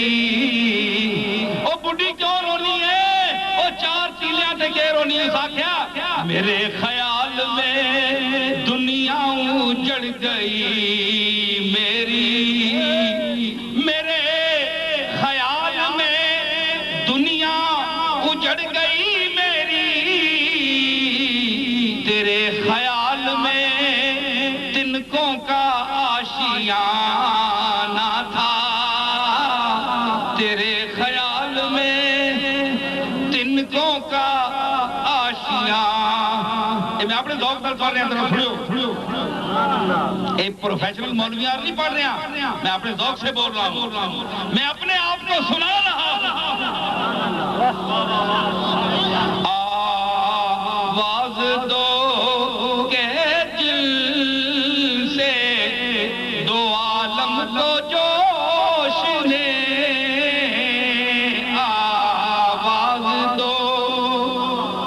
او بڈھی کیوں رونی ہے او 4 تیلیاں تے کے رونی ہے ساکھیا میرے خیال میں دنیا اجڑ گئی میری میرے خیال میں دنیا اجڑ گئی میری تیرے خیال میں تنکوں کا آشیانہ تھا تیرے خیال میں تنکوں کا آشیانہ میں اپنے ذوق پر پڑھ رہا ہوں سنو ایک پروفیشنل مولویار نہیں پڑھ رہا میں اپنے ذوق سے بول رہا ہوں میں اپنے آپ کو سنا رہا آواز دو کہ جل سے 2 عالم کو جوش نے آواز دو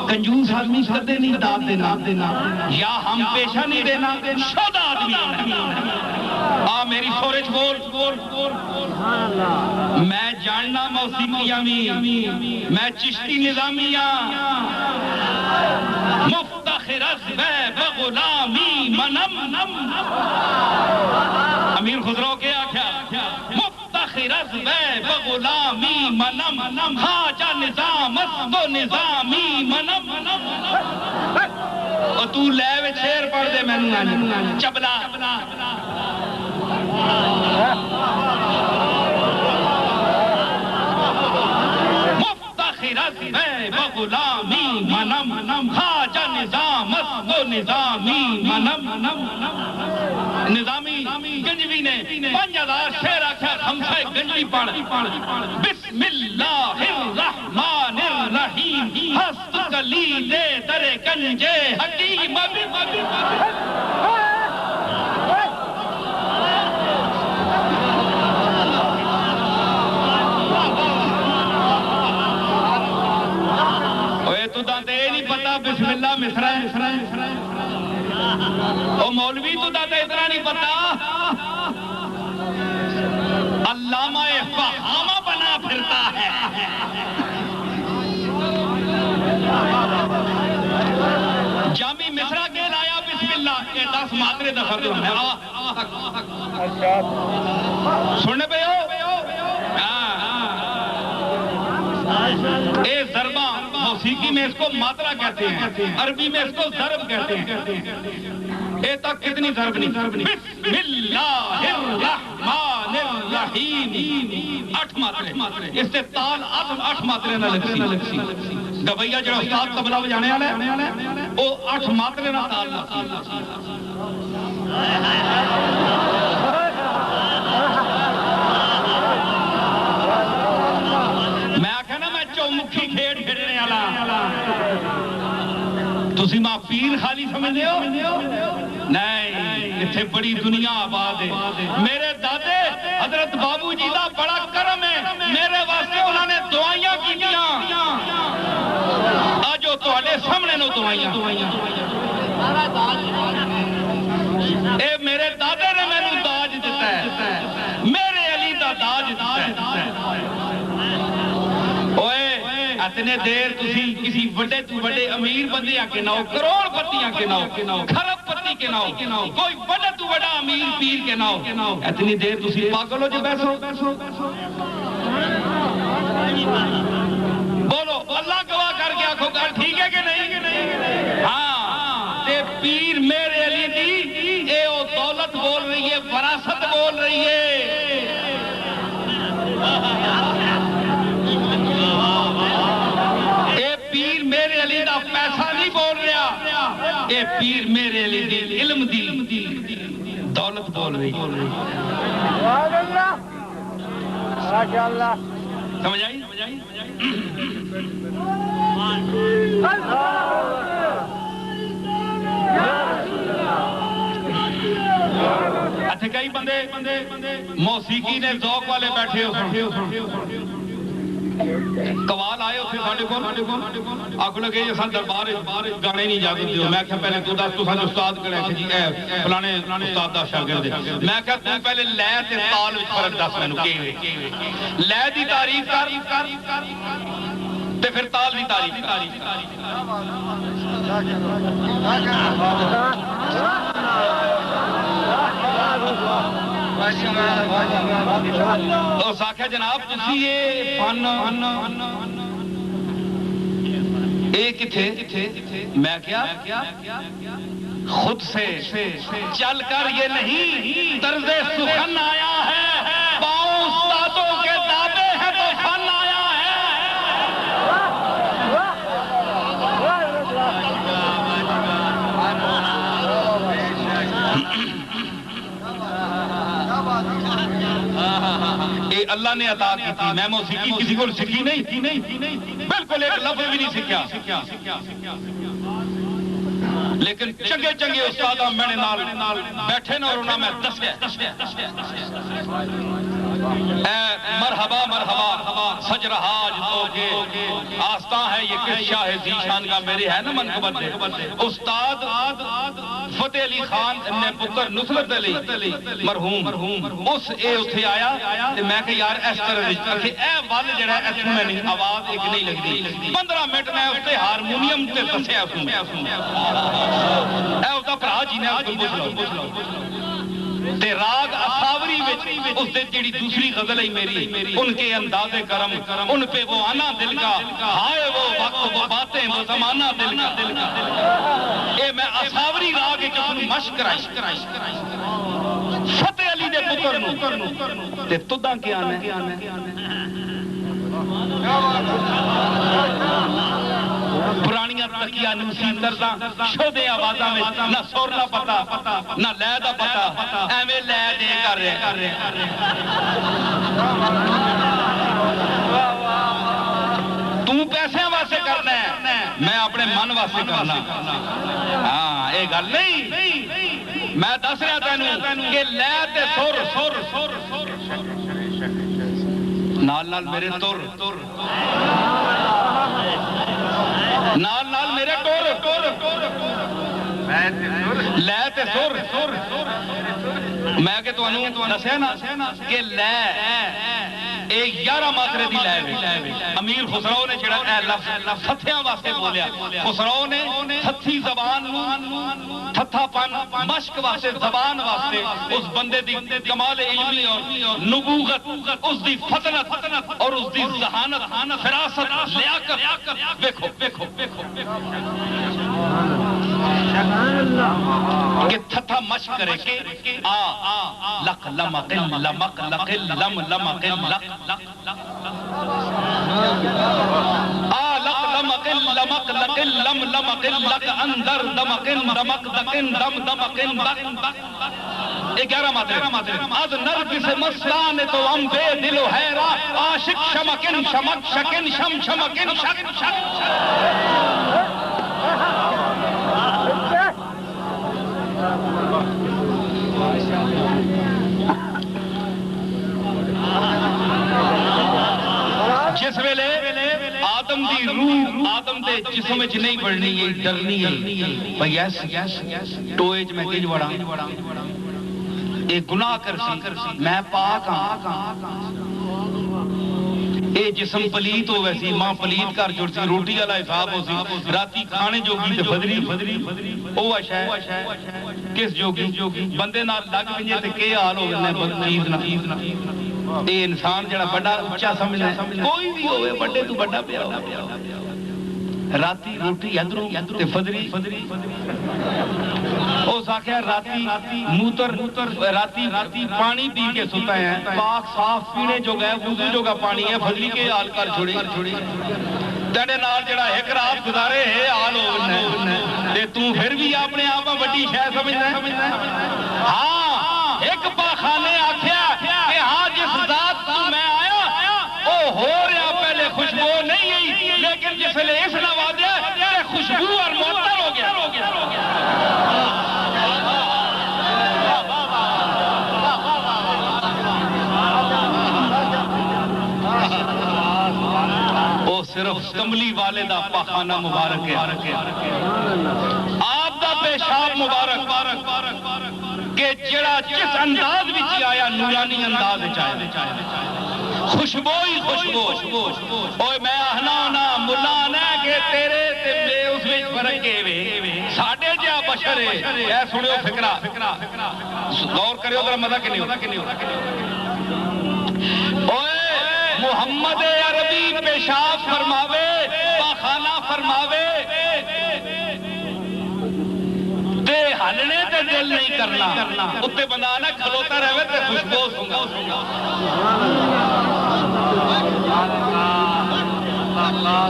کنجوس آدمی کدے نہیں داد دینا یا ہم پیشہ نہیں دینا شد آدمی میری سورج بول میں جاننا موسیقیاں میں چشتی نظامیاں مفتخر از بغلامی منم امیر خسرو کے آکھیا مفتخر از بغلامی منم خواجہ نظام است و نظامی منم اور تو لے وے شیر پڑھ دے میں چبلا مفتخر از بغلامی منم خواجہ نظام است و نظامی منم نظامی گنجوی نے 5000 شعر آکھا خمسہ گنجوی پڑھ بسم اللہ الرحمن الرحیم ہست کلید در گنج حکیم تو داتے نہیں پتا بسم اللہ مصرہ او مولوی تو داتے اتنا نہیں پتا علامہ فہامہ بنا پھرتا ہے جامی مصرہ کے لایا بسم اللہ کے 10 ماترے دفر دوں سننے پہ ہو اے ضربہ موسیقی میں اس کو ماترا کہتے ہیں عربی میں اس کو ضرب کہتے ہیں اے تک کتنی ضرب نہیں بسم اللہ الرحمن الرحیم 8 ماترے اس سے تال 8 ماترے نہ لگسی گویا جڑا استاد تبلا بجانے والے او 8 ماترے نہ تال لگسی میں آکھا نا میں چومکھی کھیڑ کھیڑنے والا تسی ماں پیر خالی سمجھتے ہو نہیں اتنے بڑی دنیا آباد ہے میرے دادے حضرت بابو جی دا بڑا کرم ہے میرے واسطے انہوں نے دعائیاں کیتیاں آجو تہاڈے سامنے نو دعائیاں اے میرے دادے نے مینوں داج دیتا ہے میرے علی دا داج دیتا ہے اتنے دیر تسی کسی بڑے تو بڑے امیر بندیاں کے ناؤ کروڑ پتیاں کے ناؤ کھرب پتی کے ناؤ کوئی بڑے تو بڑا امیر پیر کے ناؤ اتنی دیر تسی پاگل ہو جو بیسو بولو اللہ گواہ کر کے آنکھوں کا ٹھیک ہے کہ نہیں ہاں تے پیر میرے علی دی اے او دولت بول رہی ہے وراثت بول رہی ہے پیر میرے علی دا پیسہ نہیں بول رہا اے پیر میرے علی دی علم دی دولت بول رہی سمجھ آئی اچھا کئی بندے موسیقی نے ذوق والے بیٹھے ہو قوال آئے ہوتے ساڑھے کون آکھو لگے یہ سن دربار گانے نہیں جاگت دیو میں کہا پہلے تو دس تو سن استاد کرے کہ جی اے فلانے استاد دا شاگرد ہے میں کہا تو پہلے لے تے تال وچ فرق دس مینوں کیویں لے دی تعریف کر تے پھر تال دی تعریف اس آخیا جناب تسی یہ فن اے کتھے میں کیا خود سے چل کر یہ نہیں طرز سخن آیا ہے پاؤں استادوں کے دابے ہیں تو فن آیا ہے اے اللہ نے عطا کی تھی میں موسیقی کسی کو سیکھی نہیں بالکل ایک لفظ بھی نہیں سیکھا لیکن چنگے استاداں میرے نال بیٹھے نا اور انہاں میں دسیا اے مرحبا سج رہا جو کہ آستاں ہے یہ کس شاہ ذیشان کا میرے ہے نا منقبت ہے استاد فتح علی خان نے پتر نصرت علی مرحوم اس اے اتھے آیا تے میں کہ یار اس طرح کہ اے وال جڑا ایتھوں میں نہیں آواز ایک نہیں لگدی 15 منٹ میں اس تے ہارمونیم تے دسیا سن اے اس دا بھرا جی نے پوچھ لو تے راگ اساوری وچ اس دے جڑی دوسری غزل ہے میری ان کے انداز کرم ان پہ وہ آنا دل کا ہائے وہ وقت وہ باتیں وہ زمانہ دل کا اے میں اساوری راگ وچ اس نوں مشق کرائی فتح علی دے پتر نوں تے تداں کیا ہے پرانیاں تکیاں نوسی ترزاں شودے آوازاں میں نہ سور نہ پتا نہ لے دا پتا ایویں لے دے کر رہے تو پیسے واسطے کرنا ہے میں اپنے من واسطے کرنا ہاں یہ گل نہیں میں دس رہا تینوں کہ لے تے سر نال میرے تر نال میرے ٹور لے تے سر میں کہ تانوں دسیا نا کہ لے اے 11 ماترے دی لے امیر خسرو نے جڑا اے لفظ ستھیاں واسطے بولیا خسرو نے ہتھی زبان نوں تھتھا پن مشق واسطے زبان واسطے اس بندے دی کمال علمی اور نبوغت اس دی فطنت اور اس دی ذہانت فراست لیاقت دیکھو کہ تھتھا مشق کرے کہ لق لمق لمق لق لم لمق لق لق لمق لمق لق لم لمق لق اندر دمق دمق دقن دم دمق دق 11 ماترے از نرگس مستان تو ہم بے دل و حیران عاشق شمکن شمک شکن شم شمکن شک شک جس ویلے آدم دی روح آدم دے جسم وچ نہیں بڑھنی ہے ڈرنی ہے بھئی یس ٹوئے چ میں کنج وڑاں اے گناہ کر سی میں پاک ہاں اے جسم پلیت ہو ویسی ماں پلیت کر جڑ سی روٹی والا حساب ہو سی راتی کھانے جوگی تے بدری او اشے کس جوگی بندے نال لگ پنجے تے کی حال ہو گندے چیز نہ اے انسان جڑا بڑا اونچا سمجھدا ہے کوئی بھی ہوے بڑے تو بڑا پیا راتی روٹی ادروں تے فدری او ساکھیا راتی موتر راتی پانی پی کے سوتا ہے پاک صاف پینے جو گئے وضو جو کا پانی ہے فدری کے حال کر چھوڑی تیرے نال جڑا ایک رات گزارے ہے حال ہونا تے تو پھر بھی اپنے آپ بڑی شے سمجھدا ہے ہاں ایک پاخانے آکھیا کہ ہاں جس ذات تو میں آیا او ہو رہا پہلے خوشبو نہیں آئی لیکن جس لے اس نوازیا تے خوشبو اور معطر ہو گیا او صرف کملی والے دا پاخانہ مبارک ہے آپ دا پیشاب مبارک کہ جڑا جس انداز وچ آیا نورانی انداز وچ آیا خوشبو ہی خوشبو اوے میں آہنا ہونا ملا نہ کہ تیرے تے میں اس وچ فرق ہے ساڈے جا بشر ہے اے سنو فکرہ غور کریو ذرا مزہ کہ نہیں اوے محمد عربی پیشاب فرماوے پاخانہ فرماوے تے ہلنے تے دل نہیں کرنا اتے بندہ نہ کھلوتا رہے تے خوشبو سنگا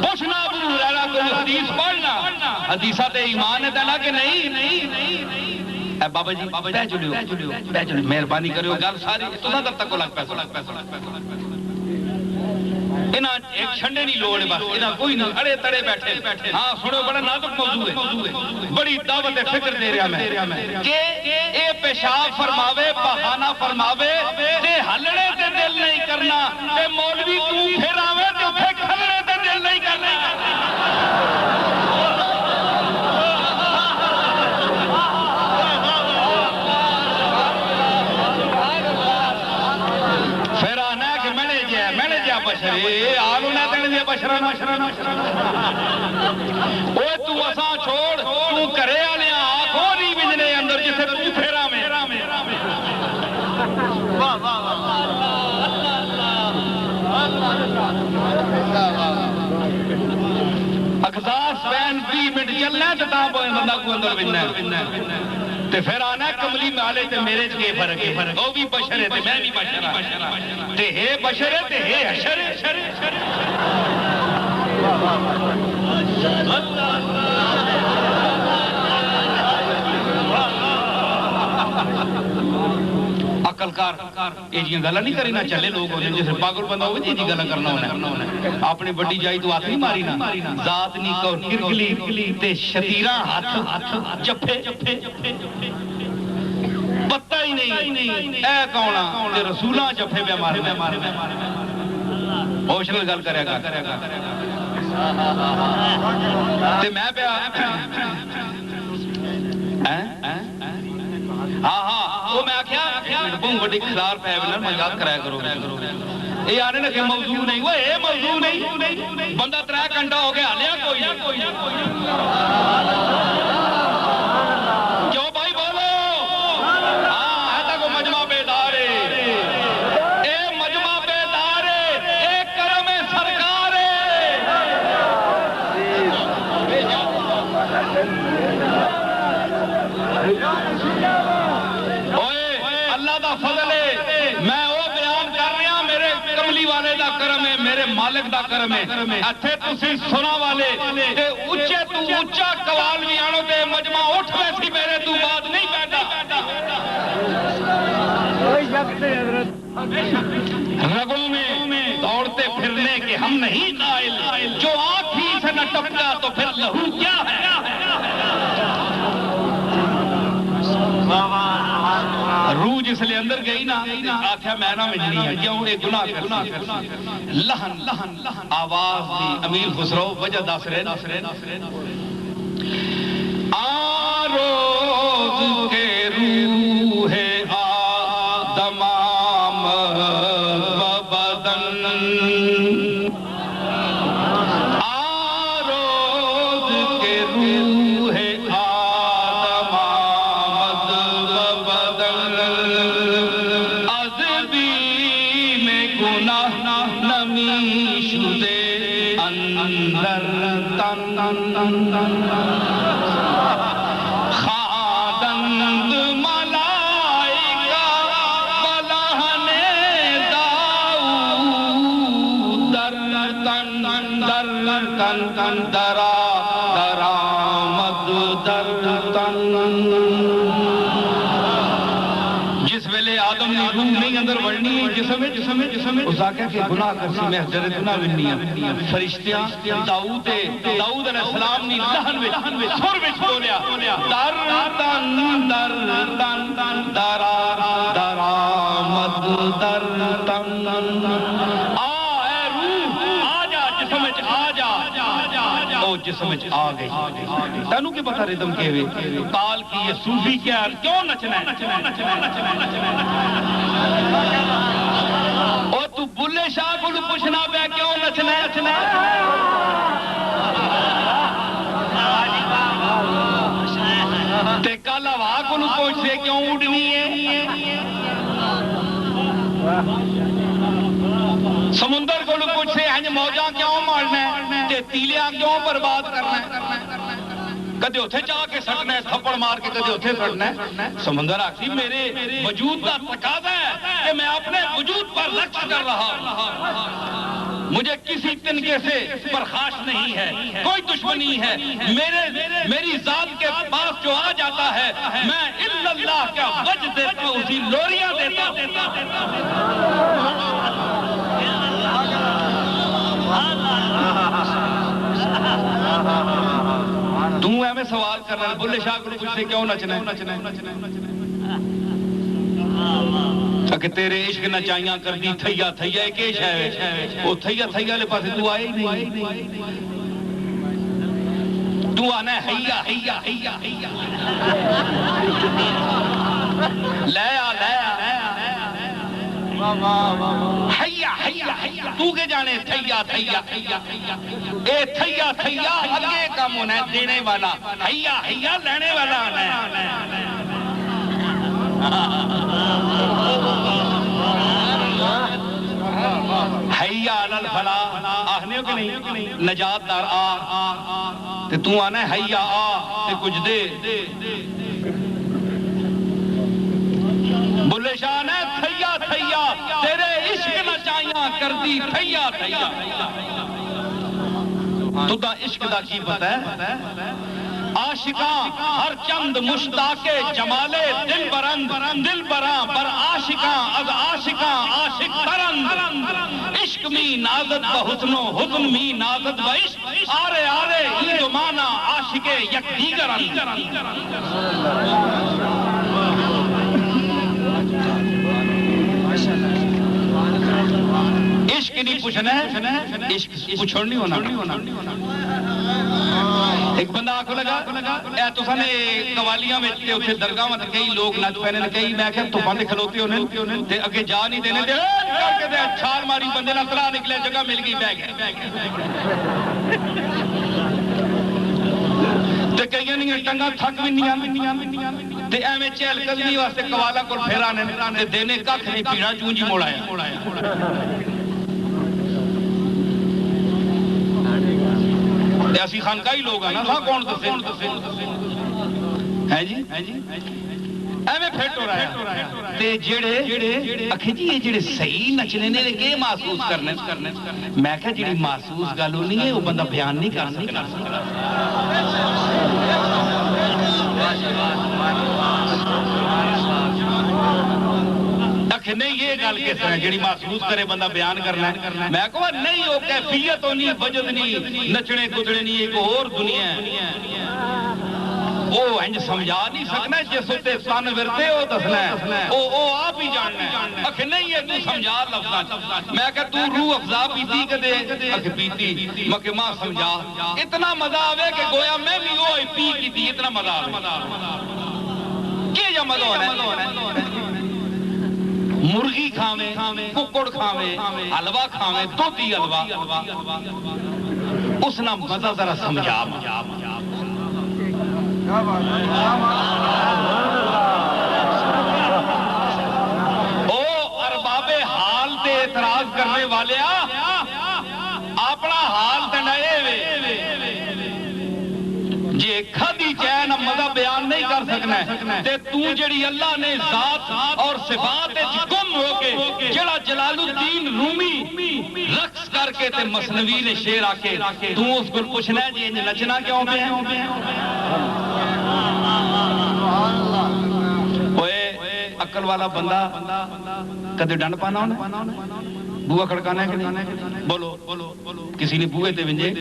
پوچھنا ابو ہریرہ کوئی حدیث پڑھنا حدیثہ تے ایمان ہے تینا کہ نہیں اے بابا جی بہ چلیو مہربانی کریو گل ساری تو نہ تک کو لگ پیسہ انہاں ایک چھنڈے نہیں لوڑے بس انہاں کوئی نہیں اڑے تڑے بیٹھے ہاں سنو بڑا نازک موضوع ہے بڑی دعوت فکر دے رہا میں کہ اے پیشاب فرماوے بہانہ فرماوے تے ہلنے تے دل نہیں کرنا تے مولوی تو پھر آوے تے پھر ہلنے تے دل نہیں کرنا بشرے آلو نہ تینے دیا بشرانہ اوہ تو اساں چھوڑ تو کرے آلے آنکھوں نہیں بجنے اندر جسے تو پھیرا میں اکساس پین 20 منٹ چلنا ہے تا بوئے بندہ کو اندر بجنا ہے تے پھر آنا کملی مالے تے میرے چکے فرق ہے وہ بھی بشر ہے تے میں بھی بشر ہے تے ہے بشر ہے تے ہے حشر ہے عقل کار یہ جی گلا نہیں کری نہ چلے لوگ ہوتے جیسے پاگل بندہ ہوگا جی گلا کرنا ہونا اپنی بڑی جائی تو آتی ماری نا ذات نہیں کو کرکلی تے شتیراں ہاتھ جفے پتہ ہی نہیں اے کونا تے رسولاں جفے پہ مارے ہوشنل گل کرے گا تے میں پہ ہاں وہ میں آکھیا بہت بڑی خلار پہ ہے میں یاد کرایا کرو یہ آنے نا کہ موضوع نہیں وہ اے موضوع نہیں بندہ 3 گھنٹہ ہو گیا لیا کوئی کیوں بھائی بولو ہاں ایسا کو مجمع بیدار ہے اے مجمع بیدار ہے اے کرم سرکار اللہ دا فضل ہے میں وہ بیان کر رہا میرے کملی والے دا کرم ہے میرے مالک دا کرم ہے اتھے تسی سنا والے تے اچھے تو اچھا قوال بھی آنو تے مجمع اٹھ ویسی میرے تو بات نہیں بیٹھا رگوں میں دوڑتے پھرنے کے ہم نہیں قائل جو آنکھ ہی سے نہ ٹپکا تو پھر لہو کیا ہے روح جس جس لے اندر گئی نا آکھیا میں نہ وجنی ہے کیوں یہ گناہ کر لہن آواز دی امیر خسرو وجہ دس رہے آروز کے روح آدم بدن آروز کے روح آدم بدن عذبی میں گناہ نمی شدے اندر تن خادند ملائکہ بلہنے داؤد در تن درآمد در تن جس ویلے آدم نے روح نہیں اندر بڑھنی جسم اس آکھیا کہ گناہ کرسی محضر گناہ ونی فرشتیاں داؤد علیہ السلام نے لہن وچ سر وچ بولیا در تن درآمد در تن اے روح آ جا جسم وچ آ جا او جسم وچ آ گئی تینوں کی پتہ ردم کے ہوئے کال کی یہ صوفی کیا کیوں نچنا ہے او تو بلے شاہ کو پوچھنا پہ کیوں نچنا ہے تے کل ہوا کو پوچھ سے کیوں اڑنی ہے سمندر کو پوچھ سے ہنج موجاں کیوں مارنا ہے تے تیلیاں کیوں برباد کرنا ہے کدے اتھے جا کے سٹنا ہے تھپڑ مار کے کدے اتھے سٹنا ہے سمندر آخری میرے وجود کا تقاضا ہے کہ میں اپنے وجود پر رقص کر رہا ہوں مجھے کسی تنکے سے برخاست نہیں ہے کوئی دشمنی ہے میری ذات کے پاس جو آ جاتا ہے میں الا اللہ کا وجہ دیتا ہوں اسی لوریاں دیتا ہوں تو ہمیں سوال کر رہا ہے بلے شاہ کو پوچھ سے کیوں نچنا ہے کہ تیرے عشق نہ چاہیاں کر دی تھیا ایک عشق ہے وہ تھیا لے پاسے تو آئے ہی نہیں تو آنا ہے حیا لیا تو کے جانے تھیا اے تھیا اگے کام ہونا ہے دینے والا حیا لینے والا آنا ہے حیا علی الفلاح آخنے ہو کہ نہیں نجات دار آ تے تو آنا ہے حیا آ تے کچھ دے بلے شاہ نے تھیا تیرے عشق نہ چاہیاں کر دی تھیا تو دا عشق دا کی پتہ ہے عاشقاں ہر چند مشتاق جمالے دل براں بر عاشقاں از عاشقاں عاشق برند عشق می نازد بحسن و حسن می نازد بعشق آرے ای زمانہ عاشق یک دیگرند عشق نہیں پوچھنا ہے عشق پوچھڑ نہیں ہونا ایک بندہ آنکھوں لگا اے تو سانے قوالیاں میں تے اتھے درگاہ میں کئی لوگ نچ پہنے کئی میں کہ تو بندے کھلوتے ہونے تے اگے جا نہیں دینے دے کر کے دے چھال ماری بندے نہ طرح نکلے جگہ مل گئی بہ گئے تے کئی نہیں ٹنگا تھک بھی نہیں تے ایویں چہل قدمی واسطے قوالا کو پھیرانے تے دینے ککھ نہیں پیڑا چونجی موڑایا ایسی خانقاہی لوگ ہیں نا ساں کون دسے ہے جی ایویں پھٹ ہو رہا ہے تے جڑے اکھے جی یہ جڑے صحیح نچنے نے کے محسوس کرنے میں کہا جڑی محسوس گل ہونی ہے وہ بندہ بیان نہیں کر سکتا نہیں یہ گل کس طرح جڑی محسوس کرے بندہ بیان کرنا ہے میں کہا نہیں وہ کیفیت ہونی وجد نہیں نچنے کدڑے نہیں ایک اور دنیا ہے وہ انج سمجھا نہیں سکنا جس تے تن ورتے او دسنا ہے او آپ ہی جاننا ہے اکھ نہیں ہے تو سمجھا لفظاں میں کہ تو روح افزا پیتی کدے اکھ پیتی میں کہ ماں سمجھا اتنا مزہ آوے کہ گویا میں بھی وہ پی کی تھی اتنا مزہ آوے کیا جا مزہ ہونا ہے مرغی کھاویں ککڑ کھاویں حلوہ کھاویں دوتی حلوہ اس نہ مزہ ذرا سمجھا او ارباب حال تے اعتراض کرنے والے اپنا حال تے نئے وے جے کھدی چین مزہ بیان نہیں کر سکنا تے تو جڑی اللہ نے ذات اور صفات گم ہو کے جڑا جلال الدین رومی رقص کر کے تے مثنوی نے شعر آ کے تو اس کو پوچھنا ہے جی نچنا کیوں پہ ہے اوے عقل والا بندہ کدے ڈنڈ پانا ہونا بوا کھڑکانا ہے کہ نہیں بولو کسی نے بوئے تے ونجے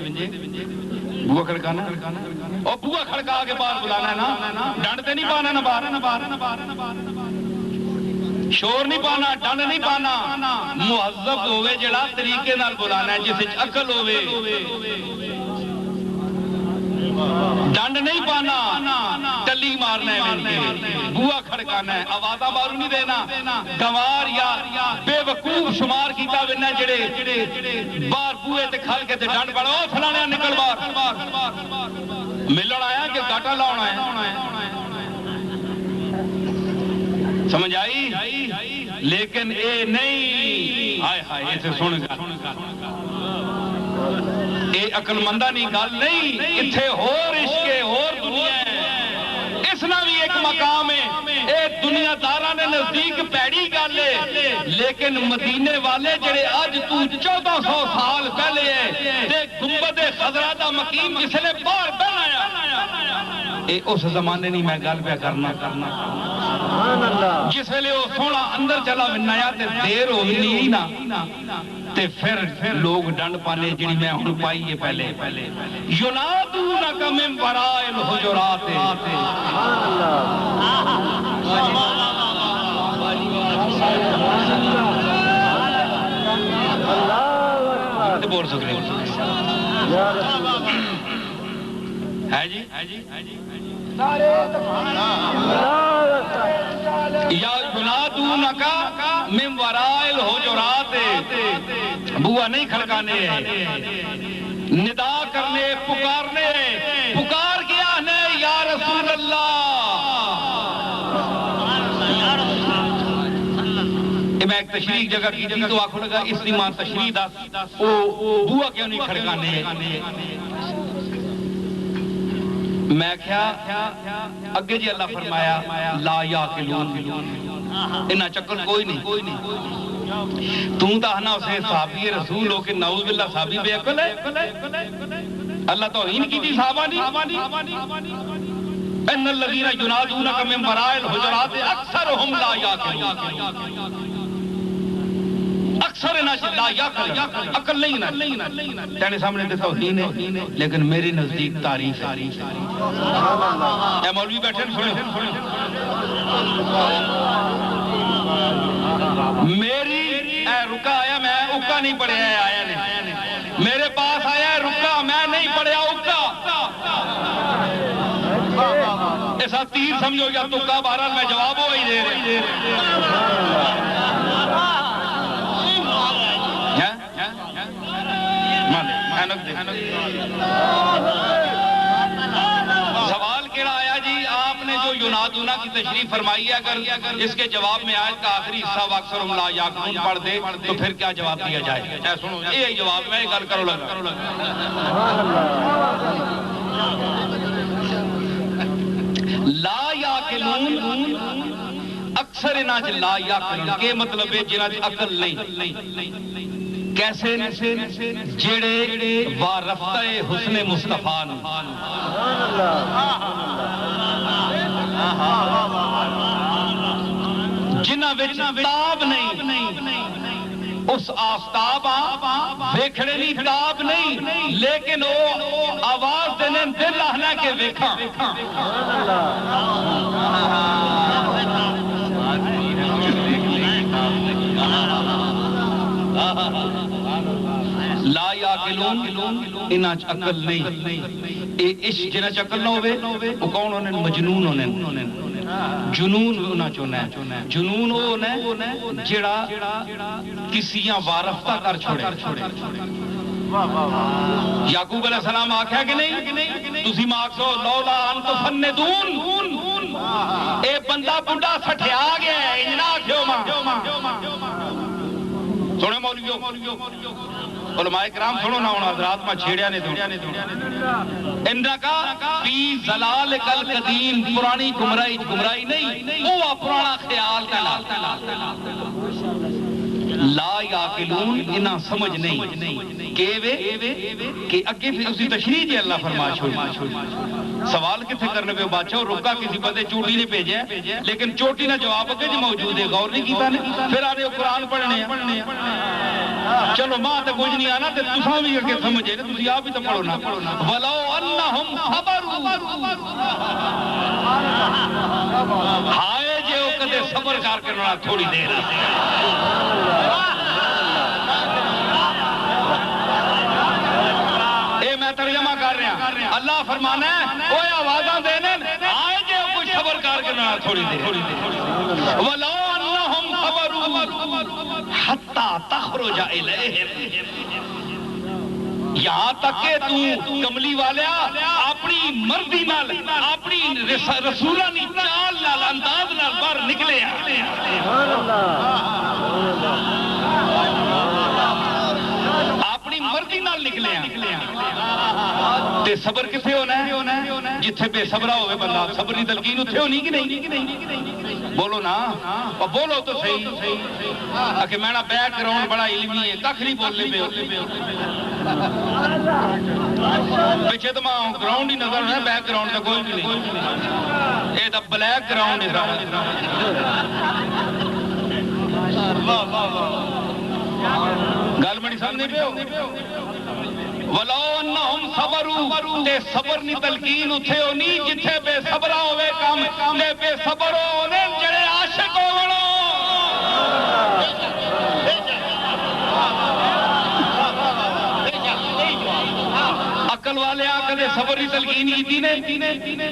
بوا کھڑکانا اور بوا کھڑکا کے باہر بلانا ہے نا ڈنڈ تے نہیں پانا نہ باہر شور نہیں پانا ڈنڈ نہیں پانا مہذب ہوئے جڑا طریقے نال بلانا ہے جسے عقل ہوئے ڈنڈ نہیں پانا ٹلی مارنا ہے بوا کھڑکانا ہے آوازہ مارو نہیں دینا گوار یا بے وقوف شمار کیتا بنا جڑے بار بوئے تے کھل کے تے ڈنڈ پڑا او فلانے نکل بار ملن آیا کہ گاٹا لاؤنا ہے سمجھ آئی لیکن اے نہیں آئے ہائے اسے سن گا اے عقل مندہ نہیں گل نہیں اتھے ہور عشق ہور دنیا ہے اس نہ بھی ایک مقام ہے اے دنیا دارہ نے نزدیک پیڑی گل ہے لیکن مدینے والے جڑے آج تو 1400 سال پہلے ہے تے گنبد خضرا دا مقیم جس نے باہر بنایا اے اس زمانے نہیں میں گل پہ کرنا جس ویلے وہ سونا اندر چلا ونایا تے دیر ہو نہیں نا تے پھر لوگ ڈنڈ پانے جڑی میں ہن پائی ہے پہلے ینادونک من وراء الحجرات بول سکتے ہے جی یا ینادونک من وراء الحجرات بوا نہیں کھڑکانے ندا کرنے پکارنے پکار گیا نے یا رسول اللہ میں ایک تشریح جگہ کی تھی تو آنکھوں لگا اس لیمان تشریح دا بوا کیوں نہیں کھڑکانے میں کیا اگے جی اللہ فرمایا لا یاقلون انہا چکل کوئی نہیں تم تا ہنا اسے صحابی رسول ہو کہ نعوذ باللہ صحابی بے عقل ہے اللہ توہین کی تھی صحابہ نہیں ان الذین ینادونک من وراء الحجرات اکثرهم لا یاقلون اکثر انہا لا یاقل عقل نہیں نا تینے سامنے دے توہین ہے لیکن میری نزدیک تعریف ہے اے مولوی بیٹھے سنو میری اے رکا آیا میں اکا نہیں پڑھے آیا نہیں میرے پاس آیا ہے رکا میں نہیں پڑھیا اکا ایسا تیر سمجھو یا تکا بہرحال میں جواب ہو ہی دے رہے سوال کیڑا آیا جی آپ نے جو ینادونا کی تشریف فرمائی ہے اگر اس کے جواب میں آیت کا آخری حصہ واکثرهم لا یاقلون پڑھ دے تو پھر کیا جواب دیا جائے سنو یہ جواب میں گل کرو لگا لا یاقلون اکثر انہاں چ لا یاقلون کے مطلب ہے جنہاں چ عقل نہیں کیسے جڑے وارفتہ حسن مصطفیٰ جنہ وچ تاب نہیں اس آفتاب ویکھنے نہیں تاب نہیں لیکن وہ آواز دے نے دل آنا کے ویکھاں لا یاقلون انہاں چ عقل نہیں اے عشق جنہاں چ عقل نہ ہوے او کون ہونے مجنون ہونے جنون انہاں چونا ہے جنون وہ ہونا ہے جڑا کسیاں وارفتہ کر چھوڑے یعقوب علیہ السلام آکھیا کہ نہیں تسی ماکسو لولا ان تفندون اے بندہ بڈھا سٹھیا گیا ہے انہاں آکھیو ماں سونے مولویو علماء کرام سنو نہ ہونا حضرات میں چھیڑیا نے دو اندہ کا فی ظلال کل قدیم پرانی گمرائی نہیں وہ پرانا خیال کا لا یاقلون انہاں سمجھ نہیں کہ اگے پھر اسی تشریح جی اللہ فرما چھوڑ سوال کتنے کرنے پہ بادشاہ رکا کسی بندے چوٹی نے بھیجا لیکن چوٹی نہ جواب اگے جی موجود ہے غور نہیں کیتا نے پھر آنے قرآن پڑھنے ہیں چلو ماں تے کچھ نہیں آنا تے تساں بھی اگے سمجھے نا تسی آپ بھی تو پڑھو نا ولو انہم صبروا ہائے جے او کدے صبر کر کے نہ تھوڑی دیر اے میں ترجمہ کر رہا اللہ فرمانا ہے اوے آوازاں دینے ہائے جے کوئی صبر کر کے نہ تھوڑی دیر ولو انہم صبروا حتی تخرج الیہم یہاں تک کہ تو کملی والیا اپنی مرضی نال اپنی رسولانی چال نال انداز نال باہر نکلے اپنی مرضی نال نکلے تے صبر کتھے ہونا ہے جتھے بے صبرا ہوئے بندہ صبر دی تلقین اتھے ہونی کہ نہیں بولو نا اور بولو تو صحیح کہ میں نا بیک گراؤنڈ بڑا علمی ہے ککھ نہیں بولنے پہ پیچھے تو ماں گراؤنڈ ہی نظر ہے بیک گراؤنڈ کا کوئی بھی نہیں یہ تو بلیک گراؤنڈ ہے گل بڑی سمجھنے پہ ہو ولو انہم صبروا تے صبر نی تلقین اتھے ہونی جتھے بے صبرا ہوئے کام تے بے صبر ہونے جڑے عاشق ہوڑو عقل والے آکے دے صبر نی تلقین کی نے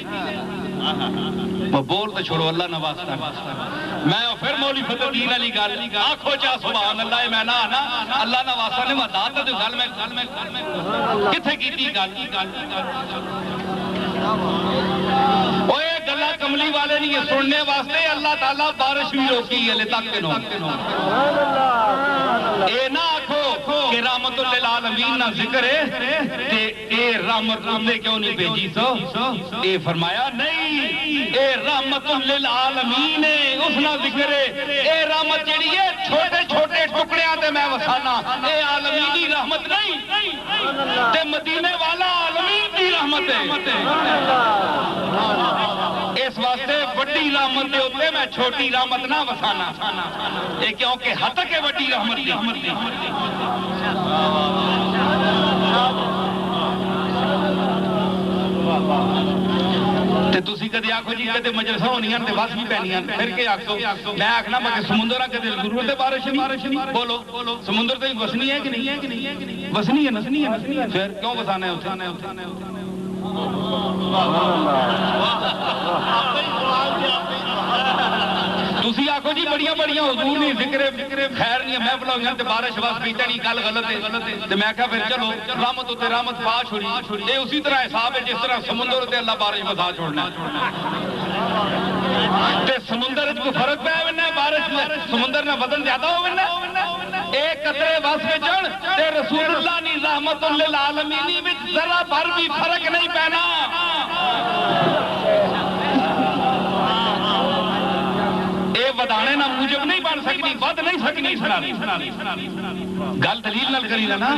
بول تو چھوڑو اللہ نہ واسطہ میں پھر مولی فضل الدین علی گل آنکھو چاہ سبحان اللہ میں نہ آنا اللہ نہ واسطہ نے مدات تو گل میں کتھے کی تھی گل اوے گلہ کملی والے نہیں سننے واسطے اللہ تعالیٰ بارش بھی روکی ہے لے تک کے نو اے نہ آکھو کہ رحمت للعالمین نہ ذکر ہے اے رحمت نے کیوں نہیں بھیجی سو اے فرمایا نہیں اے رحمت للعالمین اس نہ ذکر ہے اے رحمت جڑی ہے چھوٹے چھوٹے ٹکڑیاں تے میں وسانا اے عالمینی رحمت نہیں تے مدینے والا عالمین کی رحمت ہے اس واسطے بڑی رحمت دے ہوتے میں چھوٹی رحمت نہ وسانا اے کیونکہ حد تک ہے بڑی رحمت دی تے تسی کدی آکھو جی کدے مجلساں ہونیاں تے بس بھی پینیاں پھر کے آکھو میں آکھنا مگر سمندر کدے ضرورت ہے بارش نہیں بولو سمندر تے وسنی ہے کہ نہیں وسنی ہے پھر کیوں وسانا ہے اتھے تسی آکھو جی بڑیاں حضور نہیں ذکر خیر نہیں میں بلاؤں تے بارش بس پیتا نہیں گل غلط ہے تے میں کہا پھر چلو رحمت تے رحمت پا چھوڑی اے اسی طرح حساب ہے جس طرح سمندر تے اللہ بارش بسا چھوڑنا تے سمندر کو فرق پہ ہے بارش سمندر نہ وزن زیادہ ہو ایک قطرے بس وچن تے رسول اللہ نی رحمت للعالمین وچ ذرا بھر بھی فرق نہیں پینا ودانے نہ موجب نہیں بن سکنی ود نہیں سکنی گل دلیل نال کری نا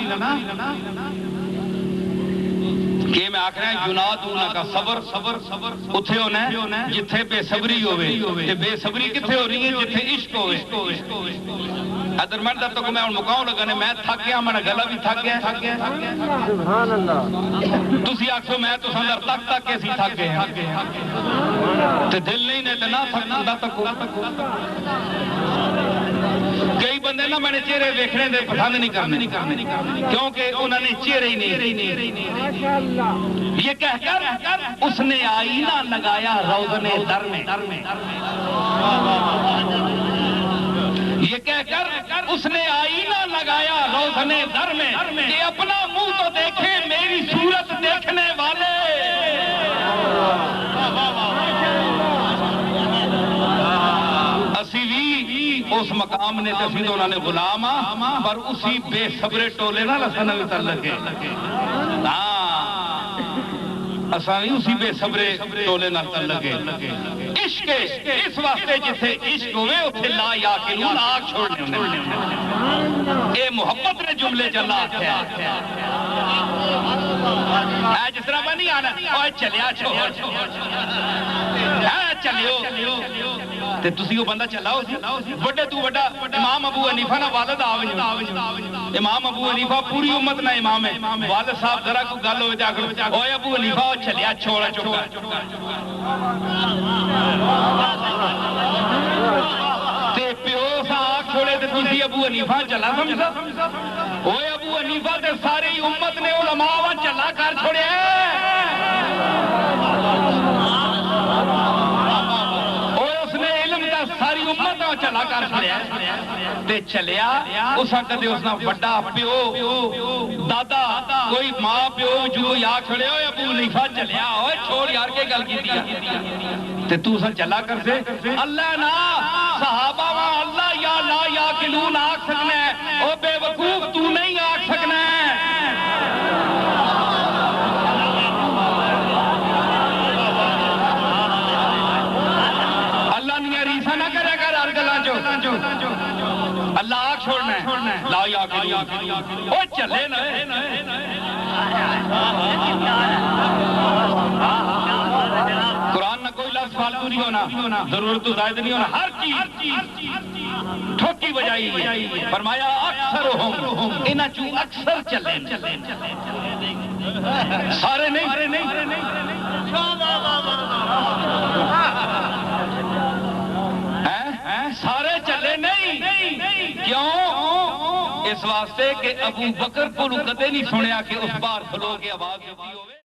کہ میں آکھ رہا ہوں ینادون کا صبر اتھے ہونا ہے جتھے بے صبری ہوئے تے بے صبری کتھے ہو رہی ہے جتھے عشق ہوئے ادھر مرد تو میں ان مقاؤں لگانے میں تھک گیا میں گلا بھی تھک گیا سبحان اللہ تسی آکھو میں تو سندر تک کے سی تھک گئے تے دل نہیں نے تے نہ تھکنا تکو کئی بندے نا میں نے چہرے دیکھنے دے پسند نہیں کرنے کیونکہ انہوں نے چہرے ہی نہیں یہ کہہ کر اس نے آئینہ لگایا روزن در میں یہ کہہ کر اس نے آئینہ لگایا روزن در میں کہ اپنا منہ تو دیکھے میری صورت دیکھنے والے اسی بھی اس مقام نے تفید انہوں نے غلام پر اسی بے صبر ٹولے نہ لسنہ بھی تر لگے اساں بھی اسی بے صبر ٹولے نہ تر لگے عشق اس واسطے جسے عشق ہوئے اتھے لا یاقلون آگ چھوڑنے اے محبت نے جملے جلا ہے جس طرح بنی آنا اوہ چلیا چھوڑ چلیو تے تسی وہ بندہ چلاؤ بڑے تو بڑا امام ابو حنیفہ نا والد آویں امام ابو حنیفہ پوری امت نا امام ہے والد صاحب ذرا کو گل ہوئے جا کر اوہ ابو حنیفہ چلیا چھوڑا تے پیو سا آگ چھوڑے تے تسی ابو حنیفہ چلا سمجھا اوہ ابو حنیفہ تے ساری امت نے علماء چلا کر چھوڑے ساری امت چلا کر تے چلیا اس کدے اس نے بڑا پیو دادا کوئی ماں پیو جو یا کھڑے ہوئے ابو حنیفہ چلیا ہوئے چھوڑ یار کے گل کی دیا تے تو سن چلا کر سے اللہ نا صحابہ وہاں اللہ یا لا یاقلون آکھ سکنا ہے او بے وقوف تو نہیں آکھ سکنا ہے اللہ آگ چھوڑنا ہے لا یاقلون او چلے نا قرآن نہ کوئی لفظ فالتو نہیں ہونا ضرورت تو زائد نہیں ہونا ہر چیز ٹھوکی بجائی ہے فرمایا اکثرہم انہاں چوں اکثر چلے سارے نہیں سارے چلے نہیں کیوں اس واسطے کہ ابو بکر کو کدے نہیں سنیا کہ اس بار کھلو کے آواز ہوتی ہوئے